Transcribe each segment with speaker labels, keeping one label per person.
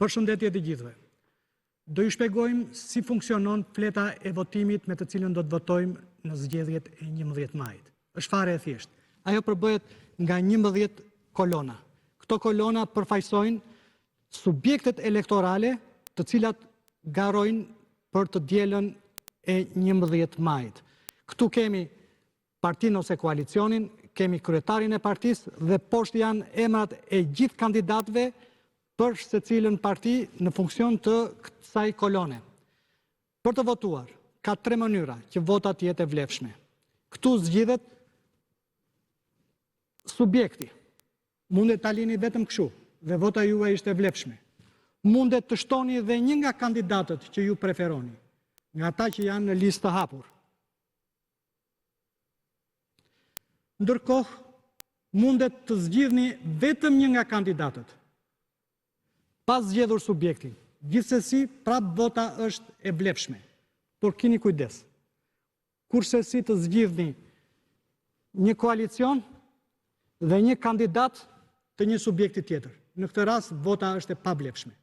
Speaker 1: Përshëndetje të gjithëve. Do ju shpjegojmë si funksionon fleta e votimit me të cilën do të votojmë në zgjedhjet e 11 majit. Është fare e thjeshtë. Ajo përbëhet nga 11 kolona. Këto kolona përfaqësojnë subjektet elektorale të cilat garojnë për të dielën e 11 majit. Këtu kemi partinë ose koalicionin, kemi kryetarin e partisë dhe poshtë janë emrat e gjithë kandidatëve për secilën parti në funksion të kësaj kolone. Për të votuar, ka 3 mënyra që vota të jetë e vlefshme. Këtu zgjidhet subjekti. Mundet ta lini vetëm kështu dhe vota juaj është e vlefshme. Mundet të shtoni dhe një nga kandidatët që ju preferoni, nga ata që janë në listë të hapur. Ndërkohë, mundet të zgjidhni vetëm një nga kandidatët, pas zgjedhur subjektin. Gjithsesi, prap vota është e vlefshme. Por keni kujdes. Kurse si të zgjidhni një koalicion dhe një kandidat të një subjekti tjetër. Në këtë rast, vota është e pavlefshme.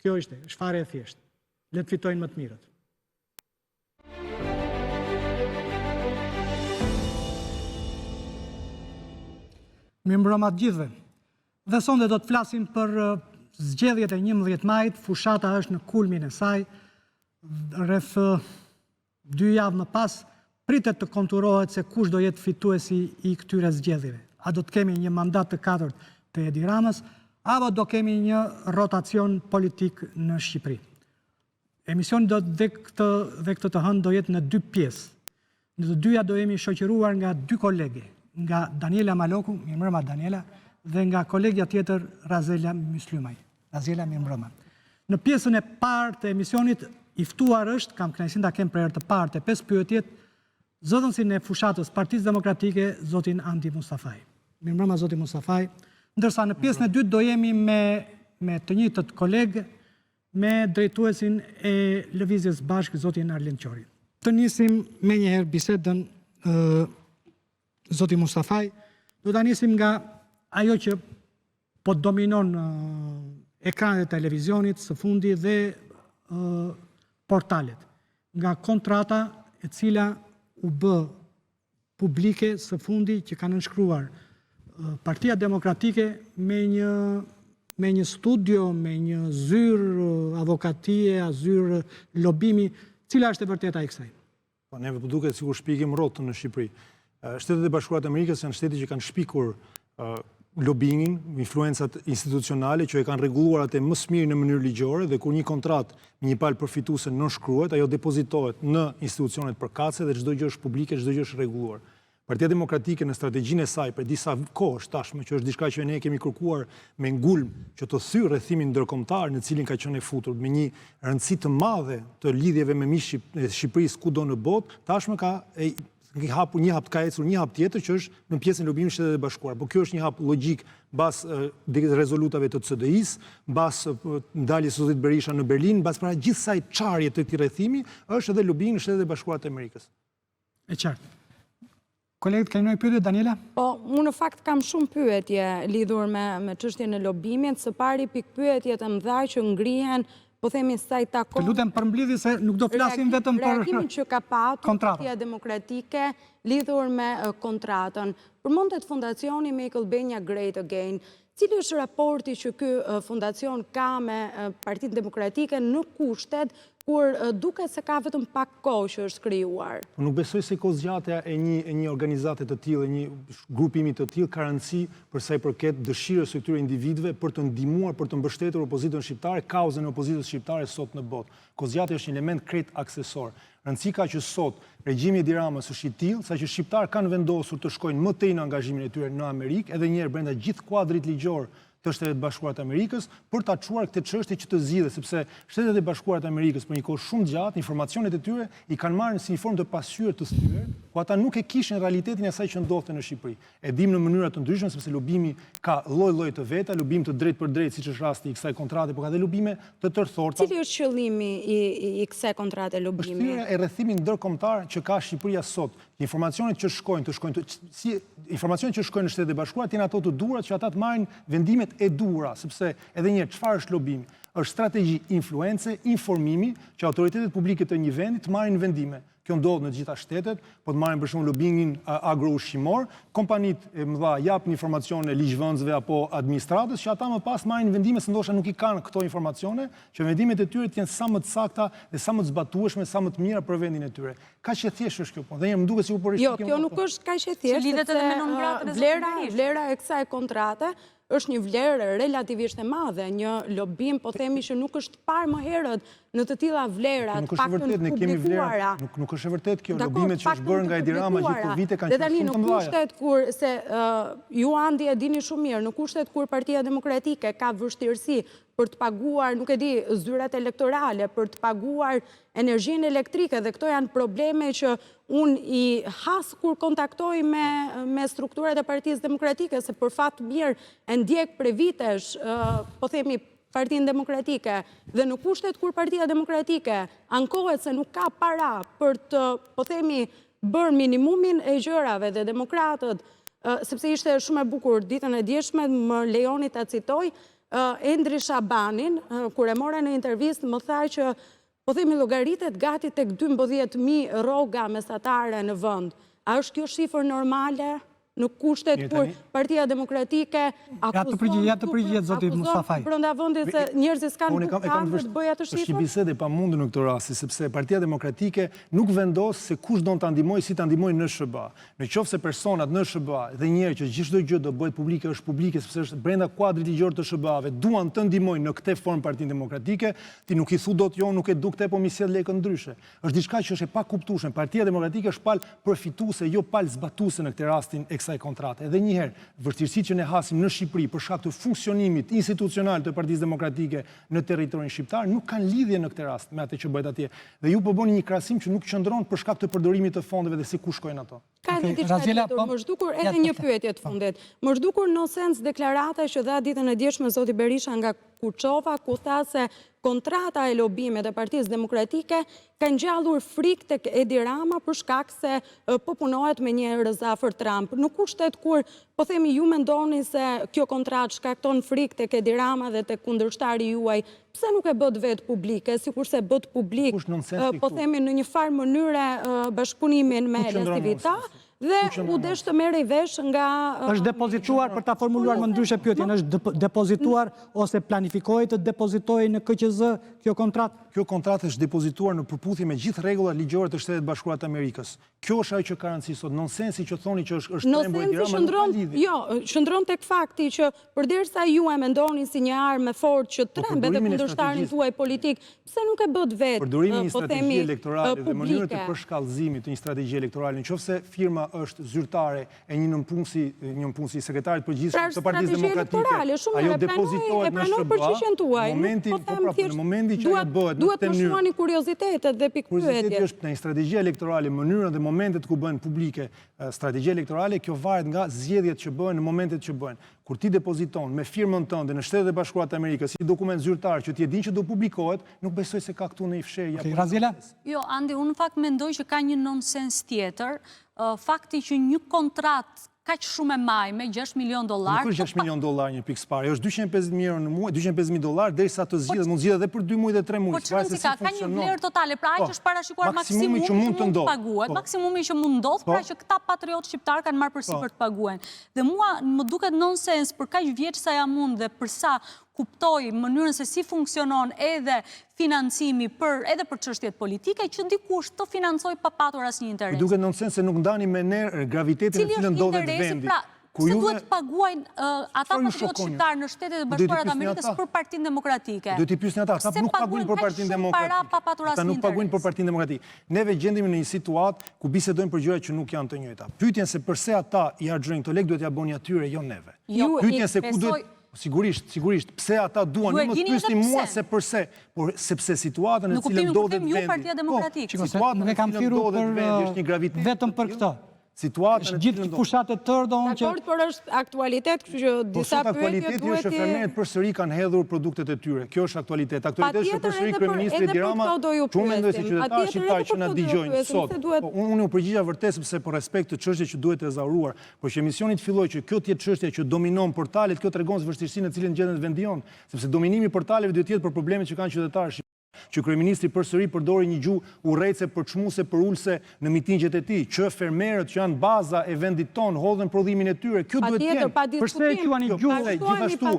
Speaker 1: Kjo është fare e thjeshtë. Le të fitojnë më të mirët. Mirëmbrëma të gjithëve. Dhe sonde do të flasim për zgjedhjet e 11 majit. Fushata është në kulmin e saj. Rreth 2 javë më pas, pritet të konturohet se kush do jetë fituesi i këtyre zgjedhjeve. A do të kemi një mandat të 4 të Edi Ramës, apo do kemi një rotacion politik në Shqipëri. Emisioni dhe këtë të hënë do jetë në 2 pjesë. Në të dyja do jemi shoqëruar nga 2 kolege, nga Daniela Maloku, mirëmbrëma Daniela, dhe nga kolegja tjetër Razela Myslymaj. Razela, mirëmbrëma. Në pjesën e parë të emisionit i ftuar është, kam kënaqësinë ta kem për herë të parë të 5 pyetjet, zëdhënësin e fushatës Partisë Demokratike, zotin Andi Mustafaj. Mirëmbrëma zoti Mustafaj. Ndërsa në pjesën e dytë do jemi me të njëjtët kolegë, me drejtuesin e Lëvizjes Bashkë, zotin Arlind Qori. Të nisim me njëherë bisedën zoti Mustafaj, do ta nisim nga ajo që po dominon ekranet e televizionit së fundi dhe portalet. Nga kontrata e cila u bë publike së fundi që kanë nënshkruar Partia Demokratike me një studio, me një zyrë avokatie, zyrë lobimi, cila është e vërteta e kësaj?
Speaker 2: Po neve po duket sikur shpikim rrotën në Shqipëri. Shtetet e Bashkuara të Amerikës janë shtete që kanë shpikur lobingin, influencat institucionale që e kanë rregulluar atë më së miri në mënyrë ligjore dhe kur një kontratë me një palë përfituese nënshkruhet, ajo depozitohet në institucionet përkatëse dhe çdo gjë është publike, çdo gjë është rregulluar. Partia Demokratike në strategjinë e saj për disa kohësh tashmë, që është diçka që ne kemi kërkuar me ngulm që të thyë rrethimin ndërkombëtar në cilin ka qenë e futur me një rëndësi të madhe të lidhjeve me miqtë e Shqipërisë kudo në botë, tashmë ka hapur një hap, ka ecur një hap tjetër që është në pjesën e lobimit Shtetet e Bashkuara. Po kjo është një hap logjik mbas rezolutave të CDI-s, mbas ndaljes së zotit Berisha në Berlin, mbas para gjithë kësaj çarje të këtij rrethimi, është edhe lobingi në Shtetet e Bashkuara të Amerikës.
Speaker 1: E qartë. Kolegët, keni ndonjë pyetje, Daniela?
Speaker 3: Po, unë në fakt kam shumë pyetje lidhur me çështjen e lobimit. Së pari pikpyetjet e mëdha që ngrihen, po themi saj takon.
Speaker 1: Të lutem përmbledhje se nuk do flasim vetëm për
Speaker 3: reagimin që ka patur Partia Demokratike lidhur me kontratën. Përmendet fondacioni Make Albania Great Again. Cili është raporti që ky fondacion ka me Partinë Demokratike në kushtet kur duket se ka vetëm pak kohë që është krijuar?
Speaker 2: Nuk besoj se kozgjatja e një organizate të tillë, një grupimi të tillë ka rëndësi për sa i përket dëshirës së këtyre individëve për të ndihmuar, për të mbështetur opozitën shqiptare, kauzën e opozitës shqiptare sot në botë. Kozgjatja është një element krejt aksesor. Rëndësi ka që sot regjimi Edi Ramës është i tillë sa që shqiptarë kanë vendosur të shkojnë më tej në angazhimin e tyre në Amerikë, edhe një herë brenda gjithë kuadrit ligjor të Shtetet e Bashkuara të Amerikës për ta çuar këtë çështje që të zgjidhet, sepse Shtetet e Bashkuara të Amerikës për një kohë shumë gjatë informacionet e tyre i kanë marrë si një formë të pasqyrë të thyer, ku ata nuk e kishin realitetin e asaj që ndodhte në Shqipëri. E dim në mënyra të ndryshme sepse lobimi ka lloj-lloj të veta, lobim të drejtë për drejtë siç është rasti i kësaj kontrate, por ka dhe lobime të tërthorta.
Speaker 3: Cili është qëllimi i kësaj kontrate lobimi?
Speaker 2: Vështirësia e rrethimit ndërkombëtar që ka Shqipëria sot. Informacionet që shkojnë në Shtetet e Bashkuara janë ato të duhurat që ata të marrin vendimet kompanit e duhura, sepse edhe një çfarë është lobimi? Është strategji influence, informimi që autoritetet publike të një vendi të marrin vendime. Kjo ndodh në të gjitha shtetet, po të marrin për shembull lobingin agro-ushqimor, kompanitë e mëdha japin informacione ligjvëndsve apo administratës që ata më pas marrin vendime se ndoshta nuk i kanë këto informacione, që vendimet e tyre të jenë sa më të sakta dhe sa më të zbatueshme, sa më të mira për vendin e tyre. Kaq e thjeshtë është kjo punë. Dhe më duket sikur po
Speaker 3: Jo, kjo nuk është kaq e thjeshtë. Vlera e kësaj kontrate është një vlerë relativisht e madhe, një lobim, po themi që nuk është parë më herët në të tilla vlera, të paktën publikuara.
Speaker 2: Nuk është e vërtet kjo, lobimet që është bërë nga Edi Rama gjithë për vite kanë qenë shumë të mëdha.
Speaker 3: Në kushtet kur, se ju Andi e dini shumë mirë, në kushtet kur Partia Demokratike ka vështirësi për të paguar, nuk e di, zyrat elektorale, për të paguar energjinë elektrike, dhe këto janë probleme që unë i has kur kontaktoj me strukturat e Partisë Demokratike, se për fatë mirë e ndjek për vitesh, po themi, Partinë Demokratike, dhe në kushtet kur Partia Demokratike ankohet se nuk ka para për të, po themi, bërë minimumin e gjërave dhe demokratët, sepse ishte shumë e bukur ditën e djeshme, më lejoni ta citoj, Endri Shabanin, kur e mora në intervistë, më tha që, po themi, llogaritet gati tek 12.000 rroga mesatare në vend. A është kjo shifër normale? Në kushtet kur Partia Demokratike akuzon brenda vendit se njerëzit s'kanë kuptuar të bëja të shifër?
Speaker 2: Është një bisedë e pamundur në këtë rast, sepse Partia Demokratike nuk vendos se kush do ta ndihmojë, si ta ndihmojë NSHB. Nëse personat në NSHB dhe njerëz që çdo gjë do bëhet publike është publike sepse është brenda kuadrit ligjor të SHB-ve, duan të ndihmojnë në këtë formë Partinë Demokratike, ti nuk i thu dot jo, nuk e duk te, po mi sjell lekë ndryshe. Është diçka që është e pakuptueshme. Partia Demokratike është palë përfituese, jo palë zbatuese në këtë rastin kësaj kontrate. Edhe një herë, vështirësitë që ne hasim në Shqipëri për shkak të funksionimit institucional të Partisë Demokratike në territorin shqiptar nuk kanë lidhje në këtë rast me atë që bëhet atje. Dhe ju po bëni një krahasim që nuk qëndron për shkak të përdorimit të fondeve dhe si ku shkojnë ato.
Speaker 3: Ka edhe diçka tjetër, më zhdukur edhe një pyetje të fundit. Më zhdukur në sens deklarata që dha ditën e djeshme zoti Berisha nga Kuçova, ku tha se kontrata e lobimit e Partisë Demokratike ka ngjallur frikë tek Edi Rama për shkak se po punohet me një rrezafër Trump. Në kushtet kur, po themi, ju mendoni se kjo kontratë shkakton frikë tek Edi Rama dhe tek kundërshtari juaj, pse nuk e bët vetë publike, sikurse bët publik, po themi, në një farë mënyre bashkëpunimin me Lesivita, dhe u desh të merrej vesh nga...
Speaker 1: është depozituar, për ta formuluar më ndryshe pyetjen, është depozituar ose planifikohet të depozitojë në KQZ kjo kontratë?
Speaker 2: Kjo kontratë është depozituar në përputhje me gjithë rregullat ligjore të Shtetit Bashkuar të Amerikës. Kjo është ajo që ka rëndësi sot. Nonsensi që thoni që është trembo Edi Rama nuk ka lidhje.
Speaker 3: Jo, qëndron tek fakti që përderisa ju e mendoni si një armë fortë që trembe dhe kundërshtarin tuaj politik, pse nuk e bët vetë,
Speaker 2: përdorimi i një strategji elektorale dhe mënyrë të përshkallëzimit të një strategji elektorale, nëse firma është zyrtare e një nënpunësi sekretarit përgjithshëm të Partisë Demokratike, ajo depozitohet në SHB, në momentin që ajo bëhet
Speaker 3: duhet të shuani kuriozitetet dhe pikpyetje.
Speaker 2: Kurioziteti është në një strategji elektorale, mënyrën dhe momentet ku bëhen publike strategji elektorale, kjo varet nga zgjedhjet që bëhen në momentet që bëhen. Kur ti depoziton me firmën tënde në Shtetet e Bashkuara të Amerikës si dokument zyrtar që ti e din që do publikohet, nuk besoj se ka këtu në fshehje.
Speaker 1: Raziela?
Speaker 4: Jo, Andi, unë në fakt mendoj që ka një nonsens tjetër, fakti që një kontratë kaq shumë e majme, $6 milion.
Speaker 2: Nuk është $6 milion një pikë sparë, është $250.000 në muaj, $250.000 derisa të zgjidhet, mund zgjidhet edhe për 2 muaj dhe 3 muaj.
Speaker 4: Po çfarë ka një vlerë totale, pra që është parashikuar maksimumi që mund të paguhet, maksimumi që mund ndodh, pra që këta patriotë shqiptar kanë marrë përsipër të paguen. Dhe mua më duket nonsens për kaq vjeç sa jam unë dhe përsa kuptoj mënyrën se si funksionon edhe financimi edhe për çështjet politike, që dikush të financoj pa patur asnjë interes.
Speaker 2: Duket nonsens se nuk ndani me ne gravitetin në cilën ndodhet vendi.
Speaker 4: Se duhet paguajnë ata patriotë shqiptar në Shtetet e Bashkuara të Amerikës për Partinë Demokratike?
Speaker 2: Do t'i pyesni ata, ata nuk paguajnë për Partinë Demokratike. Ata nuk paguajnë për Partinë Demokratike. Neve gjendemi në një situatë ku bisedojmë për gjëra që nuk janë të njëjta. Pyetjen se pse ata i harxojnë këto lekë duhet ja bëni atyre, jo neve. Pyetjen se ku duhet Sigurisht, pse ata duan, ju mos pyesni mua se përse, por sepse situata në cilën ndodhet vendi.
Speaker 4: Nuk Partia Demokratike.
Speaker 1: Ne kam thirrur vetëm për këtë.
Speaker 2: situata
Speaker 1: Gjithë fushatet tërë do unë që...
Speaker 3: Dakord, por është aktualitet, kështu që disa pyetje
Speaker 2: aktualiteti është që fermerët përsëri kanë hedhur produktet e tyre. Kjo është aktualitet. Aktualiteti është që përsëri kryeministri Edi Rama, shumë mendoj si qytetarë shqiptar që na dëgjojnë sot. Unë u përgjigja vërtet sepse për respekt të çështjes që duhet të ezauruar, por që emisioni të filloj që kjo të jetë çështja që dominon portalet, kjo tregon se vështirësinë në cilën gjenden vendi jon, sepse dominimi i portaleve duhet të jetë për problemet që kanë qytetarët shqiptar. Që kryeministri përsëri përdori një gjuhë urrejtëse, përçmuese, përulse në mitingjet e tij, që fermerët që janë baza e vendit ton hodhen prodhimin e tyre. Kjo duhet të jetë.
Speaker 1: Përse e quani gjuhë
Speaker 2: gjithashtu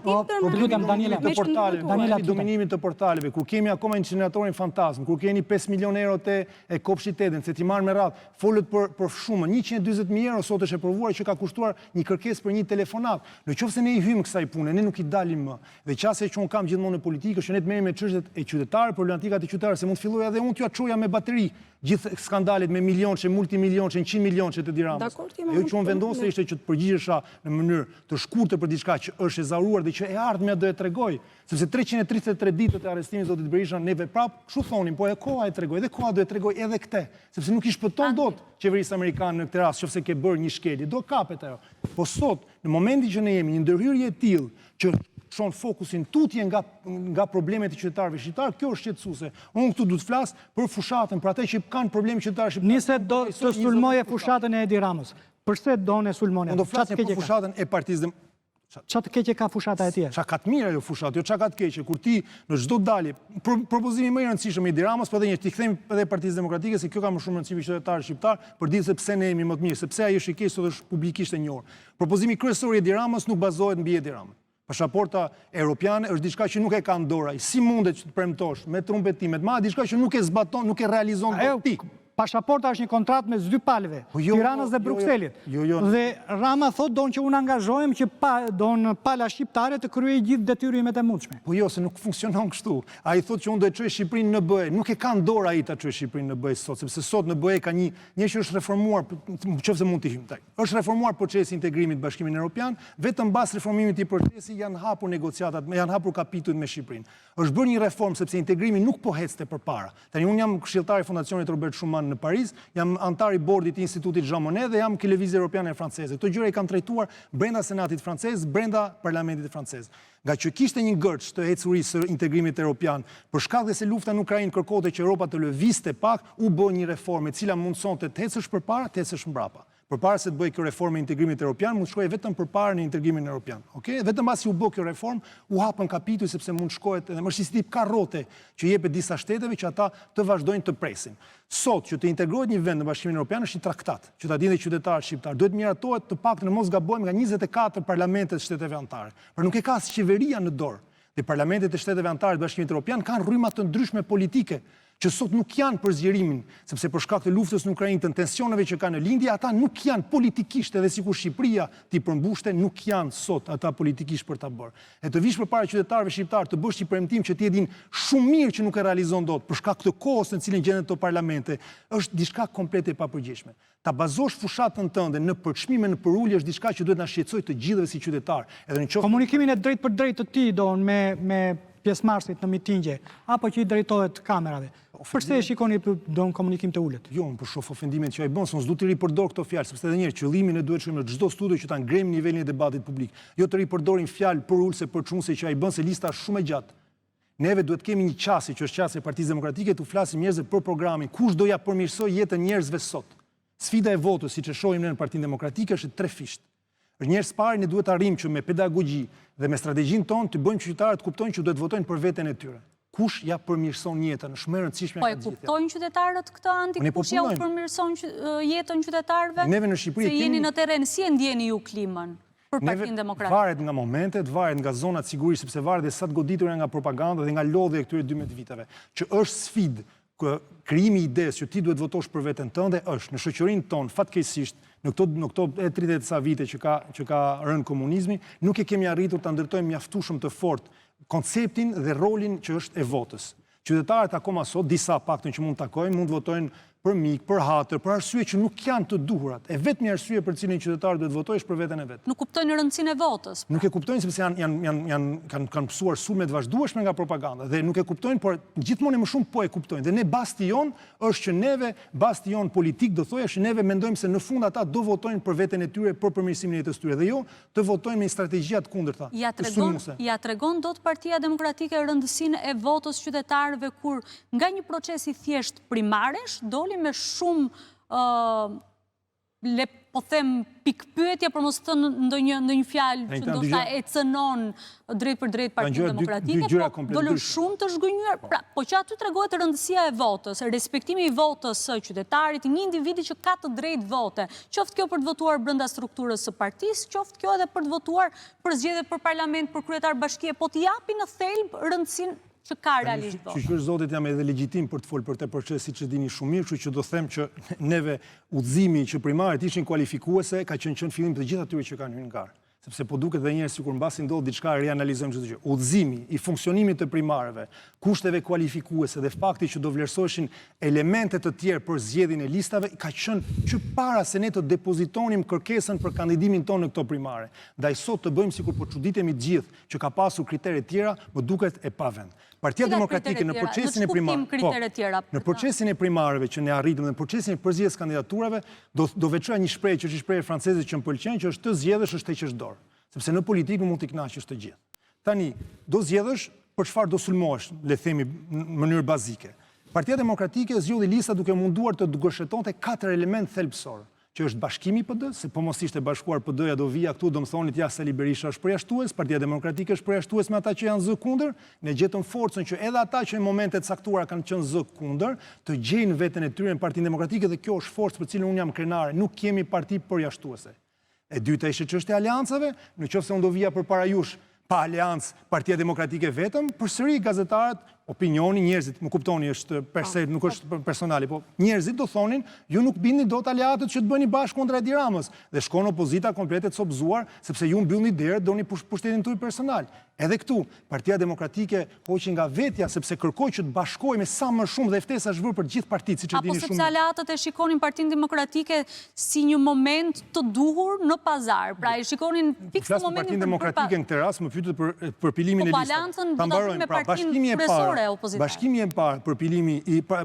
Speaker 2: dominimin të portaleve, kur kemi akoma inceneratorin fantazm, kur keni 5 milion euro e kopshit Eden, se ti marr me radhë, folët për shumën, 140.000 euro sot është e provuar që ka kushtuar një kërkesë për një telefonat. Nëse ne i hyjmë kësaj pune, ne nuk i dalim më. Dhe qase që un kam gjithmonë në politikë, është ne të merrem me çështjet e qytetarëve, problematikat e qytetarëve, se mund të filloj edhe unë t'ju çoja me bateri gjithë skandalet me milionçe, multimilionçe, 100 milionçe të Tiranës. Ajo që unë vendosur ishte që të përgjigjesha në mënyrë të shkurtër për diçka që është e zaruar dhe që e ardhmja do e tregoj, sepse 333 ditët e arrestimit zotit Berisha neve prap, kështu thonin, po e koha e tregoj, dhe koha do e tregoj edhe këtë, sepse nuk i shpëton dot qeverisë amerikane në këtë rast, nëse ke bërë një shkelje, do kapet ajo. Po sot, në momentin që ne jemi një ndërhyrje e tillë që shon fokusin tutje nga problemet e qytetarëve shqiptar, kjo është shqetësuese. Unë këtu du të flas për fushatën, për ata që kanë probleme qytetarë shqiptar.
Speaker 1: Nise do të sulmoje fushatën e Edi Ramës. Përse do ne sulmonja?
Speaker 2: Unë do flasim për fushatën e Partisë Demokratike.
Speaker 1: Qa të keqe ka fushata e tje?
Speaker 2: Qa ka të mira jo fushatë, jo qa ka të keqe. Kur ti në çdo dalje, propozimi më i rëndësishëm i Edi Ramës, po edhe një ti kthejmë edhe Partisë Demokratike, se kjo ka më shumë rëndësi qytetarë shqiptar, për ditë se pse ne jemi më të mirë, sepse ai është i keq sot është publikisht e njohur. Propozimi kryesor i Edi Ramës nuk bazohet mbi Edi Ramën. Pasaporta europiane është diçka që nuk e ka në dorë ai. Si mundet që të premtosh me trumbetimet, ma diçka që nuk e zbaton, nuk e realizon ti.
Speaker 1: Pasaporta është një kontratë me dy palëve, Tiranës dhe Brukselit. Dhe Rama thot donë që unë angazhohem që donë pala shqiptare të kryej gjithë detyrimet e mundshme.
Speaker 2: Po jo, se nuk funksionon kështu. Ai thot që unë do të çoj Shqipërinë në BE. Nuk e ka në dorë ai ta çoj Shqipërinë në BE sot, sepse sot në BE ka një që është reformuar, nëse mund të hym tek. Është reformuar procesi i integrimit të Bashkimit Evropian, vetëm pas reformimit të procesit janë hapur negociatat, janë hapur kapitujt me Shqipërinë. Është bërë një reformë sepse integrimi nuk po ecte përpara. Tani unë jam këshilltar i Fondacionit Robert Schuman në Paris, jam antar i bordit të Institutit Jean Monnet dhe jam ke lëvizje europiane franceze. Këto gjëra i kam trajtuar brenda Senatit francez, brenda Parlamentit francez. Nga që kishte një gërç të ecurisë së integrimit europian, për shkak dhe se lufta në Ukrainë kërkonte që Europa të lëvizte pak, u bë një reformë e cila mundsonte të ecësh përpara, të ecësh mbrapa. Përpara se të bëj kjo reformë e integrimit europian, mund shkojë vetëm përpara në integrimin europian. Okej? Vetëm pasi u bë kjo reformë, u hapën kapituj sepse mund shkohet edhe më si tip karrote që jepet disa shteteve që ata të vazhdojnë të presin. Sot që të integrohet një vend në Bashkimin Evropian është një traktat, që ta dinë qytetarët shqiptar. Duhet miratohet të paktën në mos gabojmë nga 24 parlamentet të shteteve anëtare. Por nuk e ka as qeveria në dorë. Dhe parlamentet e shteteve anëtare të Bashkimit Evropian kanë rryma të ndryshme politike që sot nuk janë për zgjerimin, sepse për shkak të luftës në Ukrainë, të tensioneve që kanë në lindje, ata nuk janë politikisht, edhe sikur Shqipëria t'i përmbushte, nuk janë sot ata politikisht për ta bërë. E të vish përpara qytetarëve shqiptar të bësh një premtim që ti e din shumë mirë që nuk e realizon dot, për shkak të kohës në cilën gjenden këto parlamente, është diçka komplet e papërgjeshme. Ta bazosh fushatën tënde në përçmime, në përulje është diçka që duhet na shqetësojë të gjithëve si qytetar.
Speaker 1: Komunikimin e drejt për drejt të ti don me pjesëmarrësit në mitingje, apo që i drejtohet kamerave. Përse e shikoni do në komunikim të ullet?
Speaker 2: Jo, më përshof ofendimet që a i bënë, se nësë du të ripërdor këto fjalë, sepse edhe njerë, qëllimin e duhet shumë në çdo studio që ta ngrejmë nivelin e debatit publik. Jo të ripërdorin fjalë për ullse, për çunse që a i bënë, se lista është shumë e gjatë. Neve duhet kemi një qasi, që është qasi e Partisë Demokratike, të flasim njerëzve për programin, kush do ja përmirësoj jetën njerëzve sot. Sfida e votës, siç e shohim në Partinë Demokratike, është trefisht. Njerëz parë ne duhet arrijmë që me pedagogji dhe me strategjinë tonë të bëjmë qytetarët të kuptojnë që duhet votojnë për veten e tyre. Kush ja përmirëson jetën, është më e rëndësishme
Speaker 4: e gjithë. Po e kuptojnë qytetarët këtë Andi, kush ja u përmirëson jetën qytetarëve?
Speaker 2: Neve në Shqipëri
Speaker 4: se jeni në terren, si e ndjeni ju klimën për Partinë Demokratike?
Speaker 2: Varet nga momentet, varet nga zonat sigurisht, sepse varet dhe sa të goditura nga propaganda dhe nga lodhja e këtyre 12 viteve, që është sfidë. Krijimi i idesë që ti duhet votosh për veten tënde është në shoqërinë tonë fatkeqësisht në këto 30 sa vite që ka rënë komunizmi, nuk e kemi arritur ta ndërtojmë mjaftueshëm të fortë konceptin dhe rolin që është e votës. Qytetarët akoma sot, disa paktën që mund të takojnë, mund të votojnë për mik, për hatër, për arsye që nuk janë të duhurat. E vetmi arsye për cilin qytetarët duhet votojë është për veten e vet.
Speaker 4: Nuk kuptojnë rëndësinë e votës.
Speaker 2: Nuk e kuptojnë sepse kanë mësuar sulme të vazhdueshme nga propaganda dhe nuk e kuptojnë, por gjithmonë më shumë po e kuptojnë. Dhe ne bastion është që neve bastion politik do thoya që neve mendojmë se në fund ata do votojnë për veten e tyre, për përmirësimin e jetës tyre dhe jo të votojnë me strategji të kundërta.
Speaker 4: Ja tregon dot Partia Demokratike rëndësinë e votës qytetarëve kur nga një proces i thjesht primaresh doli me shumë, po them, pikpyetje, për mos thënë ndonjë fjalë që ndoshta e cënon drejt për drejt Partinë Demokratike, po dolën shumë të zhgënjur. Po që aty tregohet rëndësia e votës, respektimi i votës së qytetarit, një individi që ka të drejtë vote, qoftë kjo për të votuar brenda strukturës së partisë, qoftë kjo edhe për të votuar për zgjedhje për parlament, për kryetar bashkie, po të japi në thelb rëndësinë që ka realisht votë.
Speaker 2: Që zotit jam edhe legjitim për të folë për të proces, si që dini shumë mirë, që do them që neve udhëzimi që primaret ishin kualifikuese, ka qenë fillim të gjithë atyre që kanë hyrë në garë. Sepse po duket dhe njerë sikur mbasi ndodh diçka rianalizojmë çdo gjë. Udhëzimi i funksionimit të primareve, kushteve kualifikuese dhe fakti që do vlerësoheshin elemente të tjerë për zgjedhjen e listave ka qenë që para se ne të depozitonim kërkesën për kandidimin tonë në këto primare. Ndaj sot të bëjmë sikur po çuditemi të gjithë që ka pasur kritere të tjera, më duket e pavend. Partia Demokratike në procesin e primareve që ne arritëm dhe në procesin e përzgjedhjes kandidaturave do veçoja një shprehje që është një shprehje franceze që më pëlqen, që është të zgjedhësh është të heqësh dorë. Sepse në politikë nuk mund të kënaqësh të gjithë. Tani, do zgjedhësh për çfarë do sulmohesh, le themi në mënyrë bazike. Partia Demokratike zgjodhi lista duke munduar të gëshetonte 4 elementë thelbësor, që është bashkimi PD, se po mos ishte bashkuar PD-ja do vija këtu, do më thonit ja Sali Berisha është përjashtues, Partia Demokratike është përjashtues me ata që janë zë kundër, ne gjetëm forcën që edhe ata që në momentet caktuara kanë qenë zë kundër, të gjejnë veten e tyre në Partinë Demokratike dhe kjo është forcë për cilën unë jam krenare, nuk kemi parti përjashtuese. E dyta ishte çështja e aleancave, nëse unë do vija përpara jush pa aleancë Partia Demokratike vetëm, përsëri gazetarët, opinioni, njerëzit, më kuptoni, është perse, nuk është personali, po njerëzit do thonin, ju nuk bindni dot aleatët që të bëni bashkë kundra Edi Ramës, dhe shkon opozita komplet e të sobzuar, sepse ju mbyllni derë, doni pushtetin tuaj personal. Edhe këtu, Partia Demokratike hoqi nga vetja, sepse kërkoi që të bashkohej me sa më shumë dhe ftesa është vërë për gjithë partitë, siç e dini shumë.
Speaker 4: Apo sepse aleatët e shikonin Partinë Demokratike si një moment të duhur në pazar. Pra e shikonin pikë në momentin
Speaker 2: Partinë Demokratike në këtë rast më pyetët për pilimin e listave. Bashkimi e parë,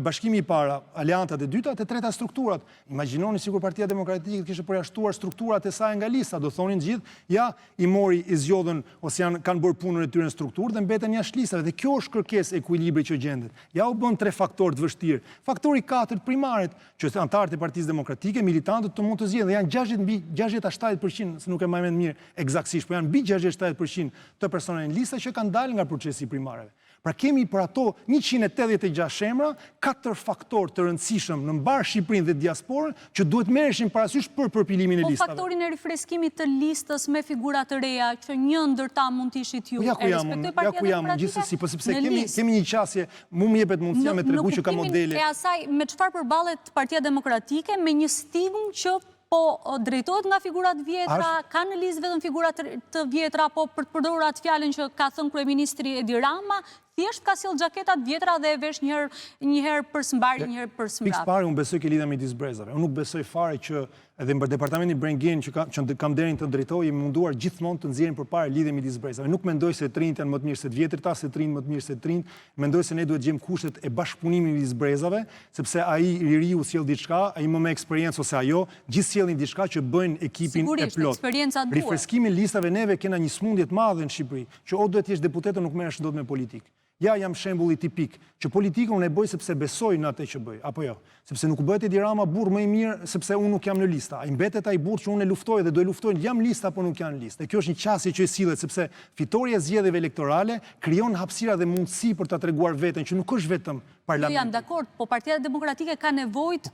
Speaker 2: bashkimi i para, aleantat e dyta, të treta strukturat. Imagjinoni sikur Partia Demokratike kishte përjashtuar strukturat e saj nga lista, do thonin gjithë, ja, i mori, i zgjodhen ose kanë bërë punën e tyre në strukturë dhe mbeten jashtë listave. Dhe kjo është kërkesë ekuilibri që gjendet. Ja u bën 3 faktorë të vështirë. Faktori 4 primarit, që anëtarët e Partisë Demokratike, militantët të mund të zgjedhin, dhe janë 60-70%, se nuk e mbaj mend mirë eksaktësisht, por janë mbi 60-70% të personave në lista që kanë dalë nga procesi i primareve. Pra kemi për ato 186 shemra, 4 faktorë të rëndësishëm në mbar Shqipërinë dhe diasporën që duhet merreshin parasysh për përpilimin e listave.
Speaker 4: Po faktorin e rifreskimit të listës me figura të reja, që një ndër ta mund të ishit ju, e respektoj Partia Demokratike?
Speaker 2: Po sepse kemi një qasje, mu më jepet mundësia me tregu që ka modele.
Speaker 4: Në kuptimin e asaj, me çfarë përballet Partia Demokratike me një stigmë që po drejtohet nga figurat vjetra, ka në listë vetëm figurat të vjetra, po për të përdorur atë fjalën që ka thënë kryeministri Edi Rama, thjesht ka sjell xhaketat vjetra dhe e vesh një herë për sëmbarje, një herë për sëmbrapa.
Speaker 2: Pikë parë, unë besoj ke lidhja midis brezave. Unë nuk besoj fare që edhe në departamentin Brengen që kam derin të drejtoj, jemi munduar gjithmonë të nxjerrim përpara lidhje midis brezave. Nuk mendoj se të rinjt janë më të mirë se të vjetrit, as se të rinjt më të mirë se të rinjt. Mendoj se ne duhet gjejmë kushtet e bashkëpunimit midis brezave, sepse ai ririu sjell diçka, ai më me eksperiencë ose ajo, gjithë sjellin diçka që bëjnë ekipin e plot. Rifreskimin listave neve kena një smundje të madhe në Shqipëri, që o duhet të jesh deputet nuk merresh dot me politikë. Ja, jam shembulli tipik, që politikën unë e bëj sepse besoj në atë që bëj, apo jo? Sepse nuk bëhet Edi Rama burr më i mirë sepse unë nuk jam në lista. Ai mbetet ai burr që unë e luftoj dhe do e luftoj, jam lista apo nuk jam në listë. Dhe kjo është një qasje që e sillet sepse fitoria e zgjedhjeve elektorale krijon hapësira dhe mundësi për ta treguar veten që nuk është vetëm parlamenti.
Speaker 4: Jo, jam dakord, po Partia Demokratike ka nevojë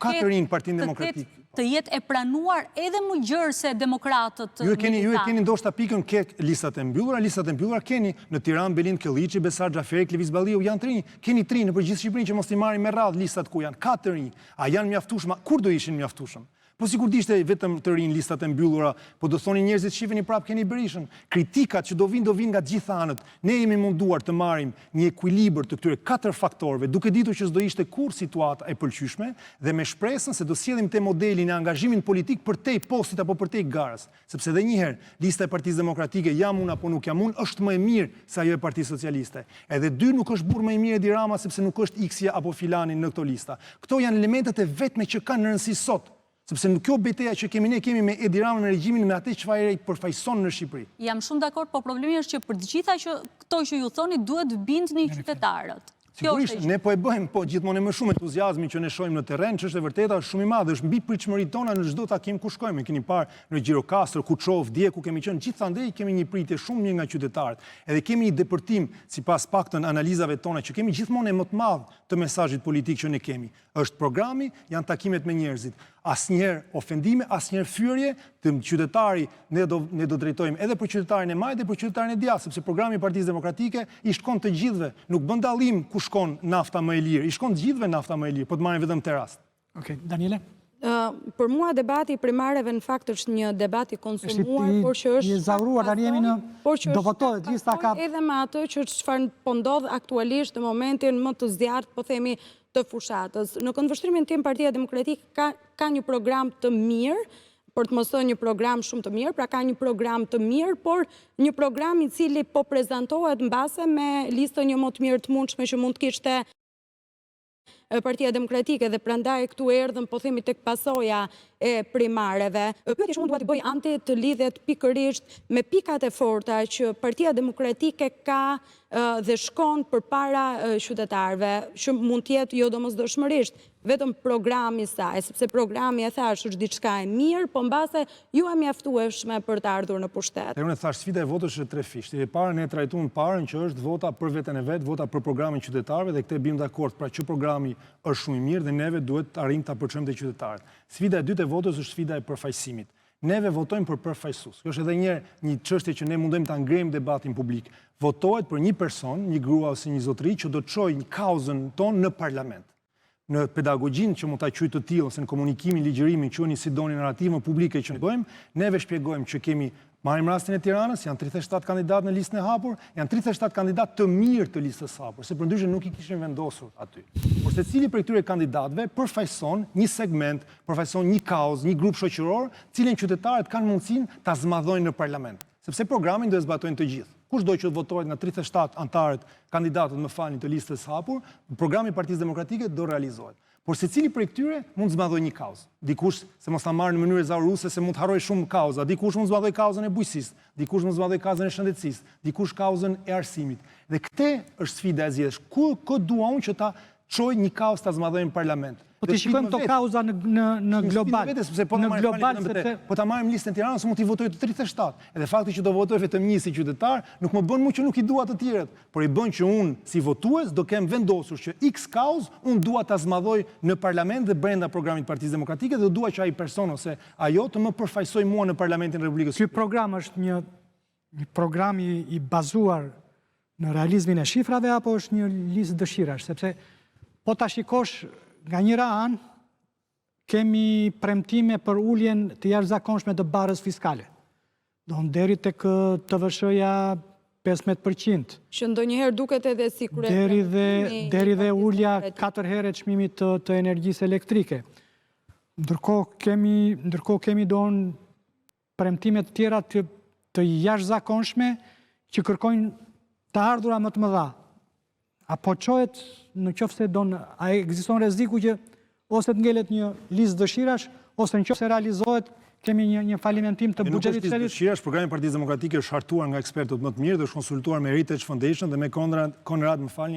Speaker 4: të jetë e pranuar edhe më gjerë se demokratët.
Speaker 2: Ju e keni ndoshta pikën ke listat e mbyllura keni në Tiranë, Belind Kelliçi, Besar Xhaferi, Lëviz Balliu, janë 3. Keni 3 në përgjithë Shqipërinë që mos i marrin me radhë listat ku janë 4 rinj. A janë mjaftueshëm? Kur do ishin mjaftueshëm? Po sikur dishte vetëm të rinë listat e mbyllura, po do thoni njerëzit shifeni prapë keni Berishën. Kritikat që do vinë nga gjitha anët. Ne jemi munduar të marrim një ekuilibër të këtyre 4 faktorëve, duke ditur që s'do ishte kur situata e pëlqyeshme dhe me shpresën se do sjellim te modelin e angazhimit politik përtej postit apo përtej garës, sepse edhe një herë lista e Partisë Demokratike jam unë apo nuk jam unë është më e mirë se ajo e Partisë Socialiste. Edhe 2 nuk është burr më i mirë Edi Rama sepse nuk është X-ja apo filani në këto lista. Këto janë elementet e vetme që kanë rëndësi sot. Sepse në kjo betejë që ne kemi me Edi Ramën në regjimin me atë çfarë ai përfaqëson në Shqipëri.
Speaker 4: Jam shumë dakord, po problemi është që për të gjitha këto që ju thoni duhet bindni qytetarët.
Speaker 2: Sigurisht, ne po e bëjmë, po gjithmonë me shumë entuziazmi që ne shohim në terren, ç'është e vërteta është shumë i madhe, është mbi pritshmëritë tona në çdo takim ku shkojmë. Keni parë në Gjirokastër, Kuçov, dje ku kemi qenë, gjithandej kemi një pritje shumë mirë nga qytetarët. Edhe kemi një depërtim sipas paktën analizave tona që kemi gjithmonë më të madh të mesazhit politik që ne kemi. Është programi, janë takimet me njerëzit. Asnjëherë ofendime, asnjëherë fyerje, të qytetari ne do drejtojmë edhe për qytetarin e majt dhe për qytetarin e djathtë, sepse programi i Partisë Demokratike i shkon të gjithëve, nuk bën dallim ku shkon nafta më e lirë, i shkon të gjithëve nafta më e lirë, po të marrim vetëm këtë rast.
Speaker 1: Okej, Daniele?
Speaker 3: Për mua debati i primareve në fakt është një debat i konsumuar, por që është
Speaker 1: i zavruar tani jemi në do votohet lista ka
Speaker 3: edhe me atë që çfarë po ndodh aktualisht në momentin më të zjarrt, po themi, të fushatës. Në këndvështrimin tim Partia Demokratike ka një program të mirë, por të mos thënë një program shumë të mirë, pra ka një program të mirë, por një program i cili po prezantohet mbase me listën një më të mirë të mundshme që mund të kishte Partia Demokratike dhe prandaj këtu erdhëm po themi tek pasoja e primareve. Pyetja që unë dua t'i bëj Anti të lidhet pikërisht me pikat e forta që Partia Demokratike ka dhe shkon përpara qytetarëve, që mund të jetë jo domosdoshmërisht vetëm programi i saj, sepse programi e thash është diçka e mirë, po mbase ju e mjaftueshme për të ardhur në pushtet.
Speaker 2: Unë thash sfida e votës është 3 fish. E para ne trajtuam parën që është vota për veten e vet, vota për programin qytetarëve dhe këtë bim dakord, pra që programi është shumë i mirë dhe neve duhet të arrijmë ta përçojmë te qytetarët. Sfida e dytë e votës është sfida e përfaqësimit. Neve votojmë për përfaqësues. Kjo është edhe një çështje që ne mundojmë ta ngrejmë debatin publik. Votohet për një person, një grua ose një zotëri që do të çojë kauzën tonë në parlament. Në pedagogjinë që mund ta quajë të tillë ose në komunikimin, ligjërimin, quheni si doni narrativën publike që ne bëjmë, neve shpjegojmë që kemi marrim rastin e Tiranës, janë 37 kandidatë në listën e hapur, janë 37 kandidatë të mirë të listës së hapur, se përndryshe nuk i kishin vendosur aty. Por secili prej këtyre kandidatëve përfaqëson një segment, përfaqëson një kauzë, një grup shoqëror, cilën qytetarët kanë mundësinë ta zmadhojnë në parlament, sepse programin do e zbatojnë të gjithë. Kushdo që votohet nga 37 antarët, kandidatët më falni të listës së hapur, programi i Partisë Demokratike do realizohet. Por secili prej këtyre mund të zmadhojë një kauzë. Dikush se mos ta marrë në mënyrë zauruse se mund të harrojë shumë kauza, dikush mund të zmadhojë kauzën e bujqësisë, dikush mund të zmadhojë kauzën e shëndetësisë, dikush kauzën e arsimit. Dhe këtë është sfida e zgjedhjes. Ku dua unë që ta çoj një kauzë ta zmadhojë në parlament.
Speaker 1: Po të shikojmë këto kauza në global.
Speaker 2: Po ta marrim listën e Tiranës, mund t'i votojë të 37. Edhe fakti që do votojë vetëm një si qytetar, nuk më bën mua që nuk i dua të tjerët, por i bën që unë si votues do kem vendosur që X kauzë unë dua ta zmadhoj në parlament dhe brenda programit të Partisë Demokratike dhe dua që ai person ose ajo të më përfaqësojë mua në Parlamentin e Republikës.
Speaker 1: Ky program është një program i bazuar në realizmin e shifrave apo është një listë dëshirash, sepse po ta shikosh nga njëra anë, kemi premtime për uljen të jashtëzakonshme të barrës fiskale. Do deri tek TVSH-ja 15%.
Speaker 3: Që ndonjëherë duket edhe si kur
Speaker 1: deri dhe ulja 4 herë çmimit të energjisë elektrike. Ndërkohë kemi premtime të tjera të jashtëzakonshme që kërkojnë të ardhura më të mëdha. Apo qohet në qoftë se a ekziston rreziku që ose të ngelet një listë dëshirash, ose në qoftë se realizohet kemi një falimentim të buxhetit të shtetit.
Speaker 2: Dëshirash, programi i Partisë Demokratike është hartuar nga ekspertët më të mirë dhe është konsultuar me Heritage Foundation dhe me Konrad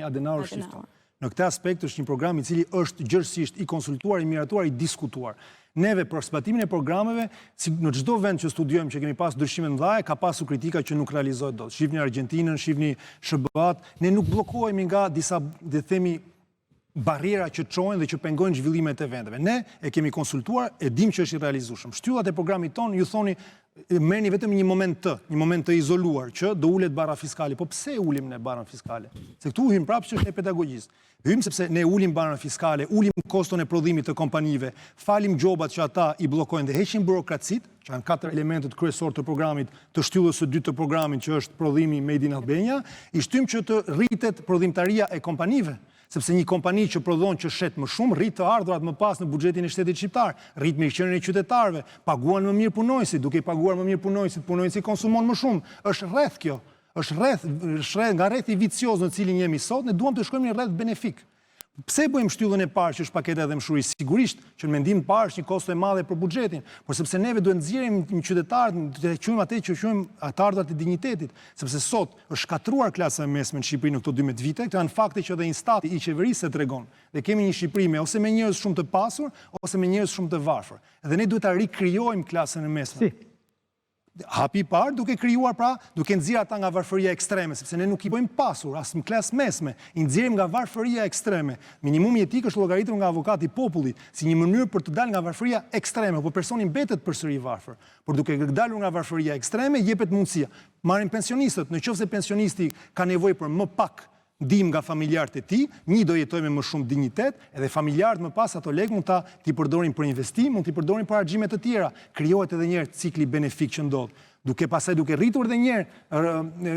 Speaker 2: Adenauer Stiftung. Në këtë aspekt është një program i cili është gjërësisht i konsultuar, i miratuar, i diskutuar. Neve për zbatimin e programeve, në çdo vend që studiojmë që kemi pas ndryshime të mëdha, ka pasur kritika që nuk realizohet dot. Shihni Argjentinën, shihni SBA-t, ne nuk bllokohemi nga disa, le të themi, barriera që çojnë dhe që pengojnë zhvillimet e vendeve. Ne e kemi konsultuar, e dim që është i realizueshëm. Shtyllat e programit ton ju thoni merrni vetëm një moment të izoluar që do ulet bara fiskale. Po pse ulim ne barën fiskale? Se këtu hym prapë çështja e pedagogjiz. Hym sepse ne ulim barën fiskale, ulim koston e prodhimit të kompanive, falim gjobat që ata i bllokojnë dhe heqin burokracit, që janë 4 elementet kryesor të programit, të shtyllës së dytë të programit që është prodhimi Made in Albania, i shtym që të rritet prodhimtaria e kompanive. Sepse një kompani që prodhon që shet më shumë, rrit të ardhurat më pas në buxhetin e shtetit shqiptar, rrit mirëqenien e qytetarëve, paguan më mirë punojësit, duke i paguar më mirë punojësit konsumon më shumë. Është rreth kjo, është nga rrethi vicioz në cilin jemi sot, ne duam të shkojmë në rreth benefik. Pse bëjmë shtyllën e parë që është paketa dhe mshuri? Sigurisht që në mendim të parë është një kosto e madhe për buxhetin, por sepse neve duhet nxjerrim një qytetar, të quajmë atë që quajmë ata ardhurat e dinjitetit, sepse sot është shkatruar klasa e mesme në Shqipëri në këto 12 vite, këto janë fakte që edhe instati i qeverisë tregon. Dhe kemi një Shqipëri ose me njerëz shumë të pasur, ose me njerëz shumë të varfër. Dhe ne duhet ta rikrijojmë klasën e mesme. Hapi i parë duke krijuar duke nxjerrë ata nga varfëria ekstreme, sepse ne nuk i bëjmë pasur as në klasë mesme, i nxjerrim nga varfëria ekstreme. Minimumi etik është llogaritur nga avokati i popullit si një mënyrë për të dalë nga varfëria ekstreme, por personi mbetet përsëri i varfër. Por duke dalur nga varfëria ekstreme, jepet mundësia. Marrin pensionistët, nëse pensionisti ka nevojë për më pak ndihmë nga familjarët e tij, një do jetojë me më shumë dinjitet, edhe familjarët më pas ato lekë mund t'i përdorin për investim, mund t'i përdorin për argjime të tjera. Krijohet edhe një herë cikli benefik që ndodh. Duke rritur edhe një herë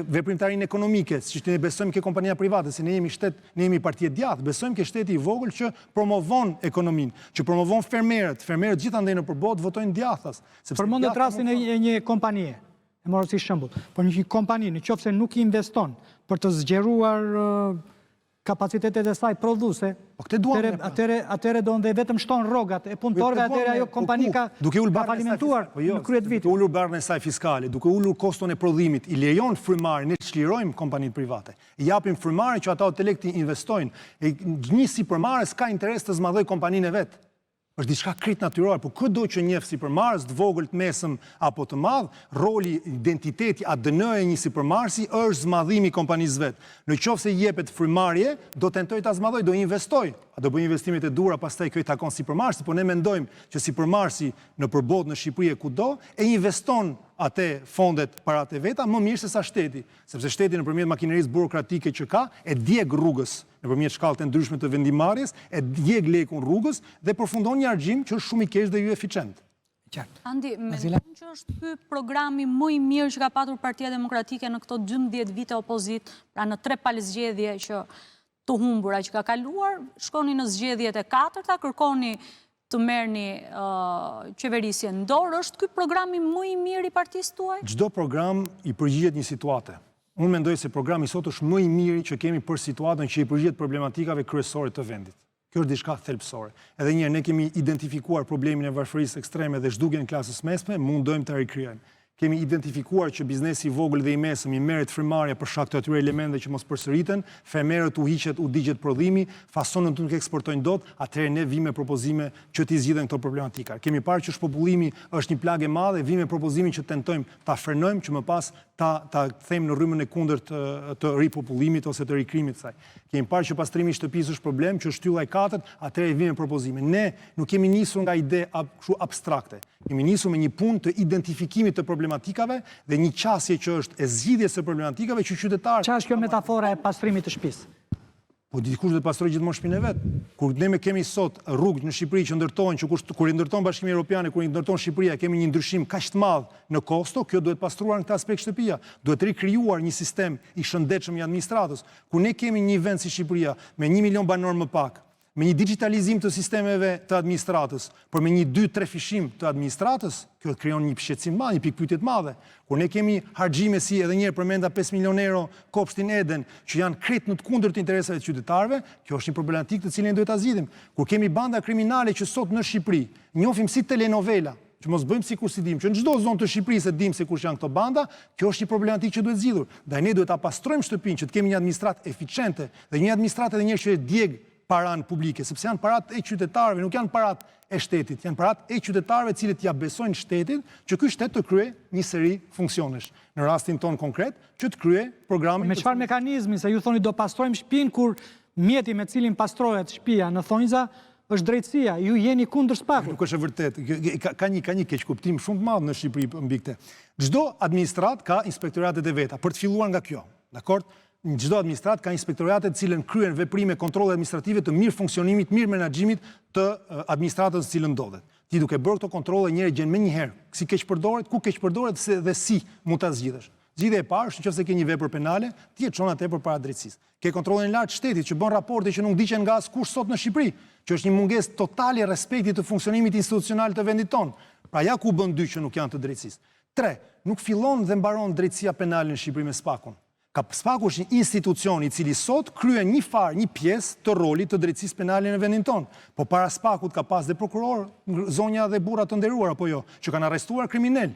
Speaker 2: veprimtarinë ekonomike, siç ne besojmë ke kompania private, se ne jemi shtet, ne jemi parti e djathtë, besojmë ke shteti i vogël që promovon ekonominë, që promovon fermerët. Fermerët gjithandej nëpër botë votojnë djathtas.
Speaker 1: Përmendet rastin e një kompanie. E morë si shembull, por një kompani nëse nuk investon për të zgjeruar kapacitetet e saj prodhuese, atëre do ndaj vetëm shton rrogat e punëtorëve, atëre ajo kompani ka falimentuar në krye të vitit.
Speaker 2: Duke ulur barrën e saj fiskale, duke ulur koston e prodhimit, i lejon frymarrin, ne çlirojmë kompanitë private. I japim frymarrin që ata të lekë investojnë. Një sipërmarrë s'ka interes të zmadhoj kompaninë e vet. Është diçka krejt natyrore, por kudo që njeh sipërmarrës të vogël, të mesëm apo të madh, roli, identiteti, ADN-ja e një sipërmarrësi është zmadhimi i kompanisë vet. Nëse jepet frymarrje, do tentojë ta zmadhojë, do investojë. A do bëjë investimet e dhura, pastaj kjo i takon sipërmarrësit, por ne mendojmë që sipërmarrësi nëpër botë, në Shqipëri e kudo, e investon atë fondet paratë e veta më mirë se sa shteti, sepse shteti nëpërmjet makinerisë burokratike që ka, e djeg rrugës nëpërmjet shkallëve të ndryshme të vendimarrjes, e djeg lekun rrugës dhe përfundon një argjim që është shumë i keq dhe jo eficient.
Speaker 4: Andi, mendon që është ky programi më i mirë që ka patur Partia Demokratike në këto 12 vite opozit, pra në 3 palëzgjedhje që të humbura që ka kaluar, shkoni në zgjedhjet e 4-ta, kërkoni të merrni qeverisje në dorë, është ky programi më i mirë i partisë tuaj?
Speaker 2: Çdo program i përgjigjet një situate. Unë mendoj se programi sot është më i miri që kemi për situatën që i përgjigjet problematikave kryesore të vendit. Kjo është diçka thelbësore. Edhe një herë ne kemi identifikuar problemin e varfërisë ekstreme dhe zhdukjen e klasës mesme, mundojmë ta rikrijojmë. Kemi identifikuar që biznesi i vogël dhe i mesëm i merret frymarrje për shkak të atyre elementeve që mos përsëriten, fermerët u digjet prodhimi, fasonën nuk eksportojnë dot, atëherë ne vime propozime që t'i zgjidhen këto problematika. Kemi parë që shpopullimi është një plagë e madhe, vime propozimin që tentojmë ta frenojmë që më pas ta kthejmë në rrymën e kundërt të ripopullimit ose të rikrimit të saj. Kemi parë që pastrimi i shtëpisë është problem, që shtylla e katërt, atëherë vime propozime. Ne nuk kemi nisur nga ide kështu abstrakte. Kemi nisur me një punë të identifikimit të problematikave dhe një qasje që është e zgjidhjes së problematikave që qytetarët.
Speaker 1: Çfarë është kjo metafora e pastrimit të shtëpisë?
Speaker 2: Po dikush do të pastrojë gjithmonë shtëpinë e vet. Kur ne kemi sot rrugë në Shqipëri që ndërtohen, që kur i ndërton Bashkimi Evropian, kur i ndërton Shqipëria, kemi një ndryshim kaq të madh në kosto, kjo duhet pastruar në këtë aspekt shtëpia. Duhet rikrijuar një sistem i shëndetshëm i administratës. Kur ne kemi një vend si Shqipëria me 1 milion banor më pak, me një digitalizim të sistemeve të administratës, por me një 2-3 fishim të administratës, kjo krijon një shqetësim të madh, një pikpyetje të madhe. Kur ne kemi harxime si edhe një herë përmenda 5 milion euro kopshtin Eden, që janë krejt në të kundërt të interesave të qytetarëve, kjo është një problematikë të cilën duhet ta zgjidhim. Kur kemi banda kriminale që sot në Shqipëri njohim si telenovela, që mos bëjmë sikur si dim, që në çdo zonë të Shqipërisë dim se kush janë këto banda, kjo është një problematikë që duhet zgjidhur. Ndaj ne duhet ta pastrojmë shtëpinë, që të kemi një administratë eficiente dhe një administratë edhe një herë që djeg paranë publike, sepse janë parat e qytetarëve, nuk janë parat e shtetit, janë parat e qytetarëve cilët ja besojnë shtetit që ky shtet të kryej një seri funksionesh. Në rastin ton konkret, që të kryej programin.
Speaker 1: Me çfarë mekanizmi, se ju thoni do pastrojmë shtëpinë kur mjeti me cilin pastrohet shtëpia në thonjza është drejtësia, ju jeni kundër SPAK-ut.
Speaker 2: Nuk është e vërtet. Ka një keq kuptim shumë të madh në Shqipëri mbi këtë. Çdo administrat ka inspektoratet e veta, për të filluar nga kjo. Dakor? Çdo administrat ka inspektoratet të cilën kryen veprime kontrolle administrative të mirë funksionimit, mirë menaxhimit të administratës në cilën ndodhet. Ti duke bërë këto kontrolle njëri gjen më njëherë si keq përdoret, ku keq përdoret dhe si mund ta zgjidhësh. Zgjidhja e parë është nëse ke një vepër penale, ti e çon atë përpara drejtësisë. Ke kontrollin e lartë shtetit që bën raporte që nuk ndiqen nga askush sot në Shqipëri, që është një mungesë totale respekti të funksionimit institucional të vendit tonë. Pra ja ku bën dy që nuk janë të drejtësisë. 3. Nuk fillon dhe mbaron drejtësia penale në Shqipëri me SPAK-un. SPAK-u është një institucion i cili sot kryen një pjesë të rolit të drejtësisë penale në vendin tonë. Po para SPAK-ut ka pas dhe prokuror, zonja dhe burra të nderuar apo jo, që kanë arrestuar kriminal.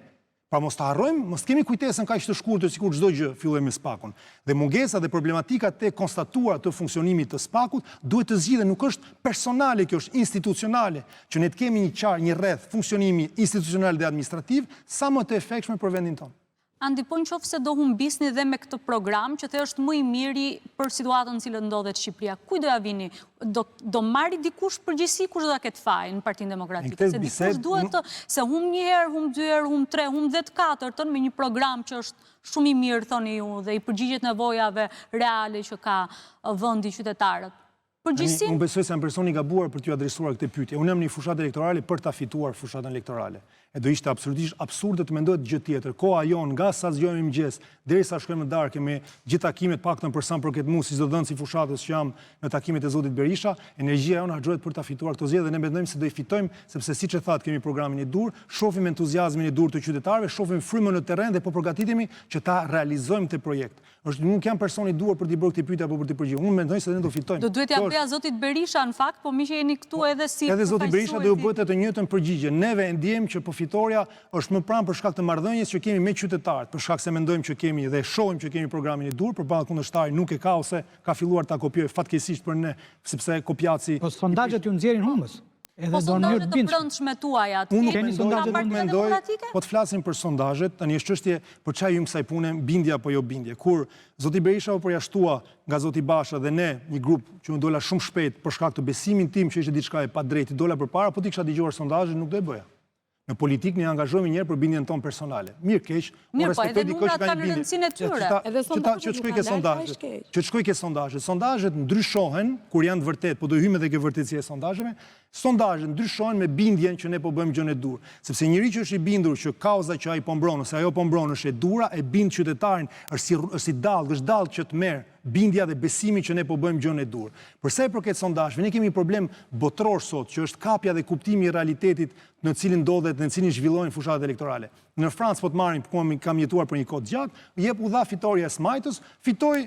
Speaker 2: Pra mos të harrojmë, mos kemi kujtesën kaq të shkurtër sikur çdo gjë filloi me SPAK-un. Dhe mungesa dhe problematikat e konstatuara të funksionimit të SPAK-ut duhet të zgjidhen, nuk është personale, kjo është institucionale, që ne të kemi një rreth funksionimi institucional dhe administrativ sa më të efektshëm për vendin tonë.
Speaker 4: Andi, po në qofë se do humbisni dhe me këtë program, që të është më i miri për situatën cilë ndodhet Shqipëria, kuj do ja vini? Do marri dikush përgjithësi, kush do ketë faj në Partinë Demokratike? Se dikush duhet të, se hum një herë, hum 2 herë, hum 3, hum 10-4, me një program që është shumë i mirë, thoni ju, dhe i përgjigjet nevojave reale që ka vëndi qytetarët. Përgjithësi...
Speaker 2: Unë besoj se janë personi gabuar për t'ju adresuar këtë pyetje. Unë jam në një fushatë elektorale për ta fituar fushatën elektorale. E do ishte absolutisht absurde të mendohet gjë tjetër. Koha jon nga sa zgjohemi mëngjes derisa shkojmë në darkë me gjithë takimet paktën për sa përket mua si çdo dhënës i fushatës që jam në takimet e zotit Berisha, energjia jonë harxohet për ta fituar këto zgjedhje dhe ne mendojmë se do i fitojmë sepse siç e thatë kemi programin e dur, shohim entuziazmin e dur të qytetarëve, shohim frymën në terren dhe po përgatitemi që ta realizojmë këtë projekt. Nuk jam person i duar për t'i bërë këtë pyetje apo për t'i përgjigjur. Unë mendoj se ne do fitojmë.
Speaker 4: Do duhet ja bëja zotit Berisha në fakt, po mi që jeni këtu edhe si...
Speaker 2: Edhe zoti Berisha do ju bëhet të njëjtën përgjigje. Neve e ndjejmë që po fitoria është më pranë për shkak të marrëdhënies që kemi me qytetarët, për shkak se mendojmë që kemi dhe shohim që kemi programin e dur, përballë kundërshtari nuk e ka ose ka filluar ta kopjojë fatkeqësisht për ne, sepse kopjaci...
Speaker 1: Po sondazhet ju nxjerrin humës.
Speaker 4: Po sondazhet të brendshme tuaja, keni sondazhet
Speaker 2: nuk mendoj, po të flasim për sondazhet, tani është çështje për çfarë hym kësaj pune, bindje apo jo bindje. Kur zoti Berisha u përjashtua nga zoti Basha dhe ne, një grup që u dola shumë shpejt për shkak të besimin tim që ishte diçka e padrejtë, dola përpara, po ti kisha dëgjuar sondazhet, nuk do e bëja. Në politikë ne angazhohemi njerë për bindjen tonë personale. Mirë keq, unë respektoj dikush që ka një bindje. Që të shkoj ke sondazhet. Sondazhet ndryshohen kur janë të vërtet, po do hyjmë edhe ke vërtetësia e sondazheve. Sondazhet ndryshohen me bindjen që ne po bëjmë gjën e dur. Sepse njëri që është i bindur që kauza që ai po mbron ose ajo po mbron është e dura, e bind qytetarin, është si dallg, është dallg që të merr bindja dhe besimi që ne po bëjmë gjën e dur. Përsa i përket sondazheve, ne kemi një problem botror sot, që është kapja dhe kuptimi i realitetit në cilin ndodhet, në cilin zhvillohen fushatat elektorale. Në Francë, po të marrim, kam jetuar për një kohë gjatë, jep u dha fitoria e Smajtës, fitoi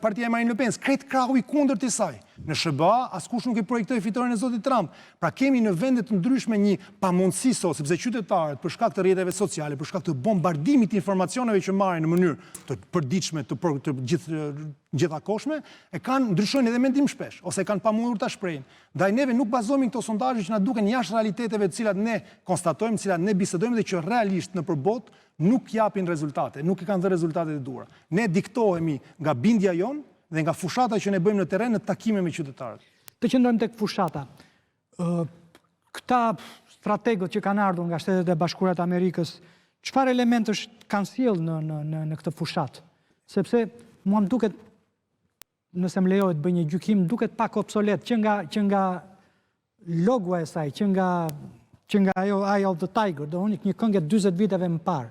Speaker 2: partia e Marine Le Pen, krejt krahu i kundërt të saj. Në SBA, askush nuk e projektoi fitoren e zotit Trump. Pra kemi në vende të ndryshme një pamundësi sot, sepse qytetarët për shkak të rrjeteve sociale, për shkak të bombardimit të informacioneve që marrin në mënyrë të përditshme, të gjithakoshme, e kanë ndryshojnë edhe mendim shpesh, ose kanë pamundur ta shprehin. Ndaj neve nuk bazohemi këto sondazhe që na duken jashtë realiteteve të cilat ne konstatojmë, të cilat ne bisedojmë dhe që realisht në përbot nuk japin rezultate, nuk e kanë dhënë rezultatet e duhura. Ne diktohemi nga bindja jonë dhe nga fushata që ne bëjmë në terren në takime me qytetarët.
Speaker 1: Të qëndrojmë tek fushata. Këta strategët që kanë ardhur nga Shtetet e Bashkuara të Amerikës, çfarë elementësh kanë sjellë në këtë fushatë? Sepse mua më duket, nëse më lejohet bëj një gjykim, duket pak obsolet që nga logua e saj, që nga ajo Eye of the Tiger, do një këngë 40 viteve më parë.